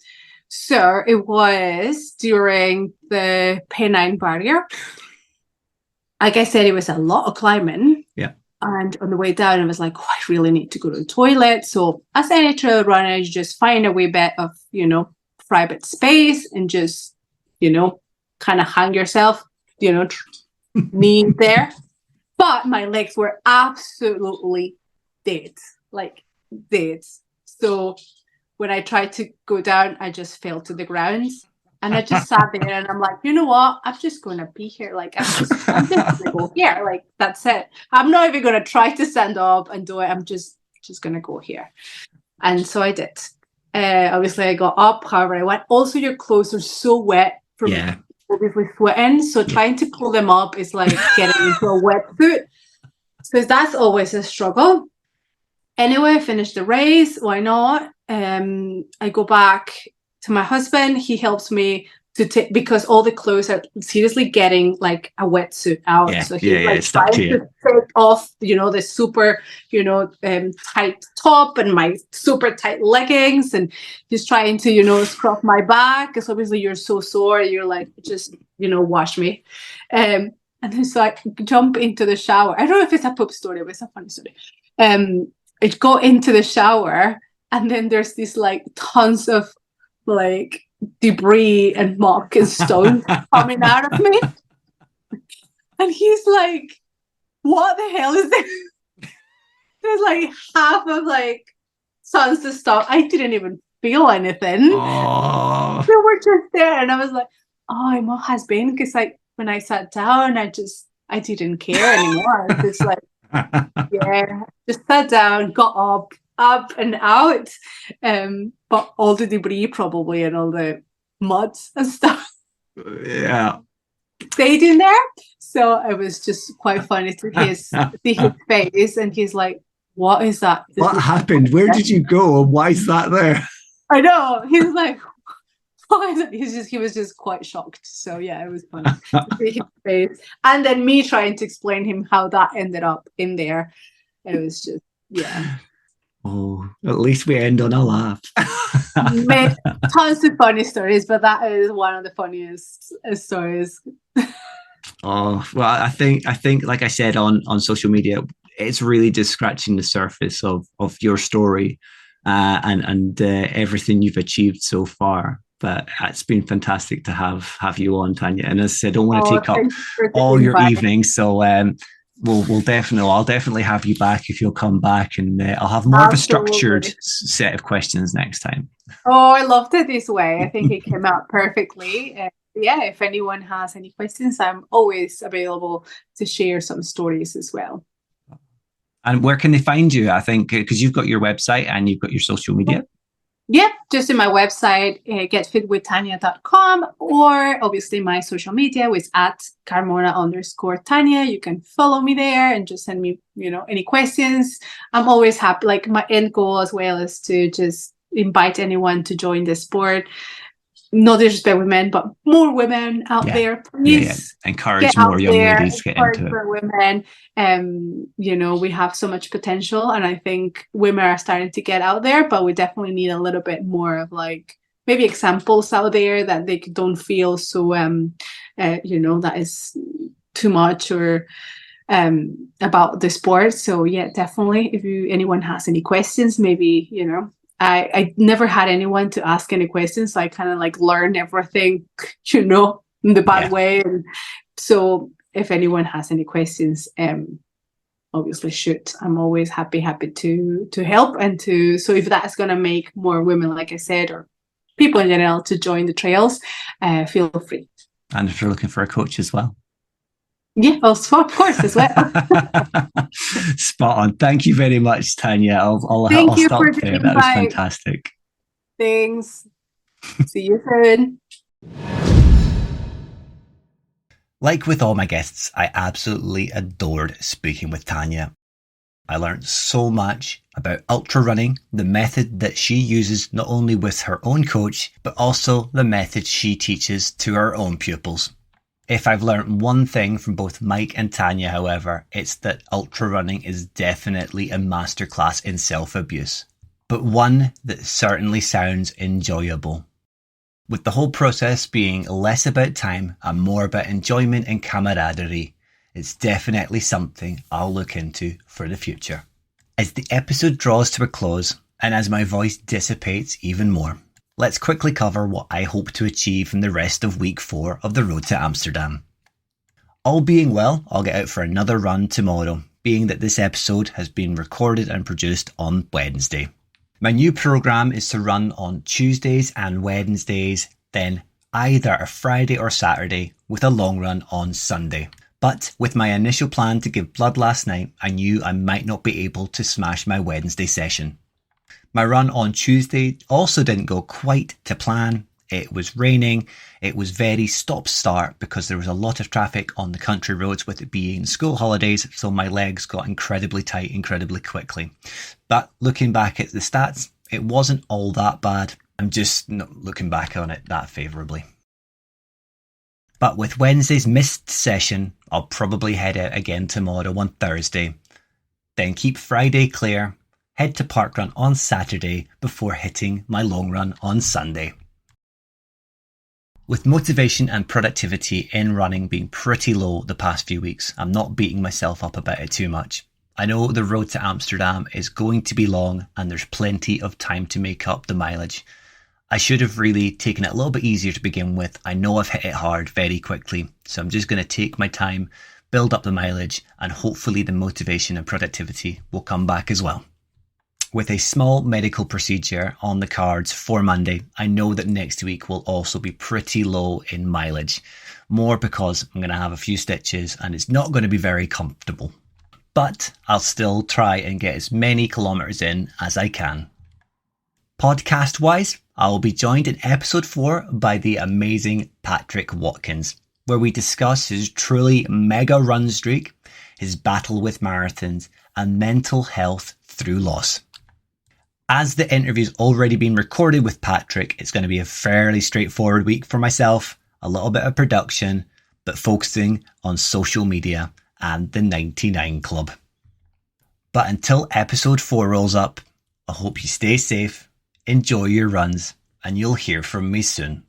[SPEAKER 2] So it was during the Pennine Barrier. Like I said, it was a lot of climbing.
[SPEAKER 1] Yeah.
[SPEAKER 2] And on the way down, I was like, oh, I really need to go to the toilet. So as any trail runner, you just find a wee bit of, private space and just, kind of hang yourself, knee there. But my legs were absolutely dead, like dead. So when I tried to go down, I just fell to the ground. And I just sat there and I'm like, you know what? I'm just going to be here. Like, I'm just going to go here. Like, that's it. I'm not even going to try to stand up and do it. I'm just going to go here. And so I did. Obviously, I got up. However, I went. Also, your clothes are so wet from obviously sweating. So trying to pull them up is like getting into a wetsuit. So that's always a struggle. Anyway, I finished the race. Why not? I go back to my husband. He helps me to take, because all the clothes are seriously getting like a wetsuit out.
[SPEAKER 1] Yeah,
[SPEAKER 2] so he's like
[SPEAKER 1] stuck
[SPEAKER 2] trying to take off, the super, tight top and my super tight leggings, and he's trying to, scruff my back because obviously you're so sore. You're like, just, wash me. And then so I jump into the shower. I don't know if it's a poop story, but it's a funny story. I go into the shower, and then there's this like tons of like debris and muck and stones coming out of me. And he's like, what the hell is this? There's like half of like tons of stuff. I didn't even feel anything.
[SPEAKER 1] Oh.
[SPEAKER 2] We were just there, and I was like, oh, it has been, because like when I sat down, I didn't care anymore. I was just like, just sat down, got up and out. But all the debris probably and all the muds and stuff stayed in there. So it was just quite funny to see his face, and he's like, what is that?
[SPEAKER 1] What happened? Where did you go? And why is that there?
[SPEAKER 2] I know. He was like, he was just quite shocked. So yeah, it was funny to see his face. And then me trying to explain him how that ended up in there. It was just,
[SPEAKER 1] Oh, at least we end on a laugh.
[SPEAKER 2] Tons of funny stories, but that is one of the funniest stories.
[SPEAKER 1] Oh, well, I think, like I said on social media, it's really just scratching the surface of your story. and everything you've achieved so far. But it's been fantastic to have you on, Tanya. And as I said, I don't want to take up
[SPEAKER 2] thank you for the
[SPEAKER 1] all your
[SPEAKER 2] invite.
[SPEAKER 1] evenings. So I'll definitely have you back if you'll come back, and I'll have more of a structured set of questions next time.
[SPEAKER 2] Oh, I loved it this way. I think it came out perfectly. Yeah, if anyone has any questions, I'm always available to share some stories as well.
[SPEAKER 1] And where can they find you? I think because you've got your website and you've got your social media.
[SPEAKER 2] Yeah, just in my website, getfitwithtania.com, or obviously my social media, which is at Carmona_Tania. You can follow me there and just send me, any questions. I'm always happy. Like, my end goal as well is to just invite anyone to join the sport. No disrespect with men, but more women out there. Please
[SPEAKER 1] encourage more young ladies to get into it.
[SPEAKER 2] For women, we have so much potential, and I think women are starting to get out there, but we definitely need a little bit more of maybe examples out there that they don't feel so that is too much or about the sport. So yeah, definitely, if anyone has any questions, maybe I never had anyone to ask any questions. So I kind of learned everything, in the bad way. And so if anyone has any questions, obviously shoot. I'm always happy to help and so if that's going to make more women, like I said, or people in general to join the trails, feel free.
[SPEAKER 1] And if you're looking for a coach as well.
[SPEAKER 2] Yeah, of course, as well.
[SPEAKER 1] Spot on. Thank you very much, Tanya. I'll stop there. That was fantastic.
[SPEAKER 2] Thanks. See you soon.
[SPEAKER 1] Like with all my guests, I absolutely adored speaking with Tanya. I learned so much about ultra running, the method that she uses not only with her own coach, but also the method she teaches to her own pupils. If I've learned one thing from both Mike and Tanya, however, it's that ultra running is definitely a masterclass in self-abuse, but one that certainly sounds enjoyable. With the whole process being less about time and more about enjoyment and camaraderie, it's definitely something I'll look into for the future. As the episode draws to a close, and as my voice dissipates even more, let's quickly cover what I hope to achieve in the rest of week 4 of the road to Amsterdam. All being well, I'll get out for another run tomorrow, being that this episode has been recorded and produced on Wednesday. My new programme is to run on Tuesdays and Wednesdays, then either a Friday or Saturday with a long run on Sunday. But with my initial plan to give blood last night, I knew I might not be able to smash my Wednesday session. My run on Tuesday also didn't go quite to plan. It was raining. It was very stop-start because there was a lot of traffic on the country roads with it being school holidays, so my legs got incredibly tight incredibly quickly. But looking back at the stats, it wasn't all that bad. I'm just not looking back on it that favourably. But with Wednesday's missed session, I'll probably head out again tomorrow on Thursday. Then keep Friday clear. Head to parkrun on Saturday before hitting my long run on Sunday. With motivation and productivity in running being pretty low the past few weeks, I'm not beating myself up about it too much. I know the road to Amsterdam is going to be long and there's plenty of time to make up the mileage. I should have really taken it a little bit easier to begin with. I know I've hit it hard very quickly, so I'm just going to take my time, build up the mileage, and hopefully the motivation and productivity will come back as well. With a small medical procedure on the cards for Monday, I know that next week will also be pretty low in mileage. More because I'm going to have a few stitches and it's not going to be very comfortable. But I'll still try and get as many kilometres in as I can. Podcast-wise, I will be joined in episode 4 by the amazing Patrick Watkins, where we discuss his truly mega run streak, his battle with marathons, and mental health through loss. As the interview's already been recorded with Patrick, it's going to be a fairly straightforward week for myself, a little bit of production, but focusing on social media and the 99 Club. But until episode 4 rolls up, I hope you stay safe, enjoy your runs, and you'll hear from me soon.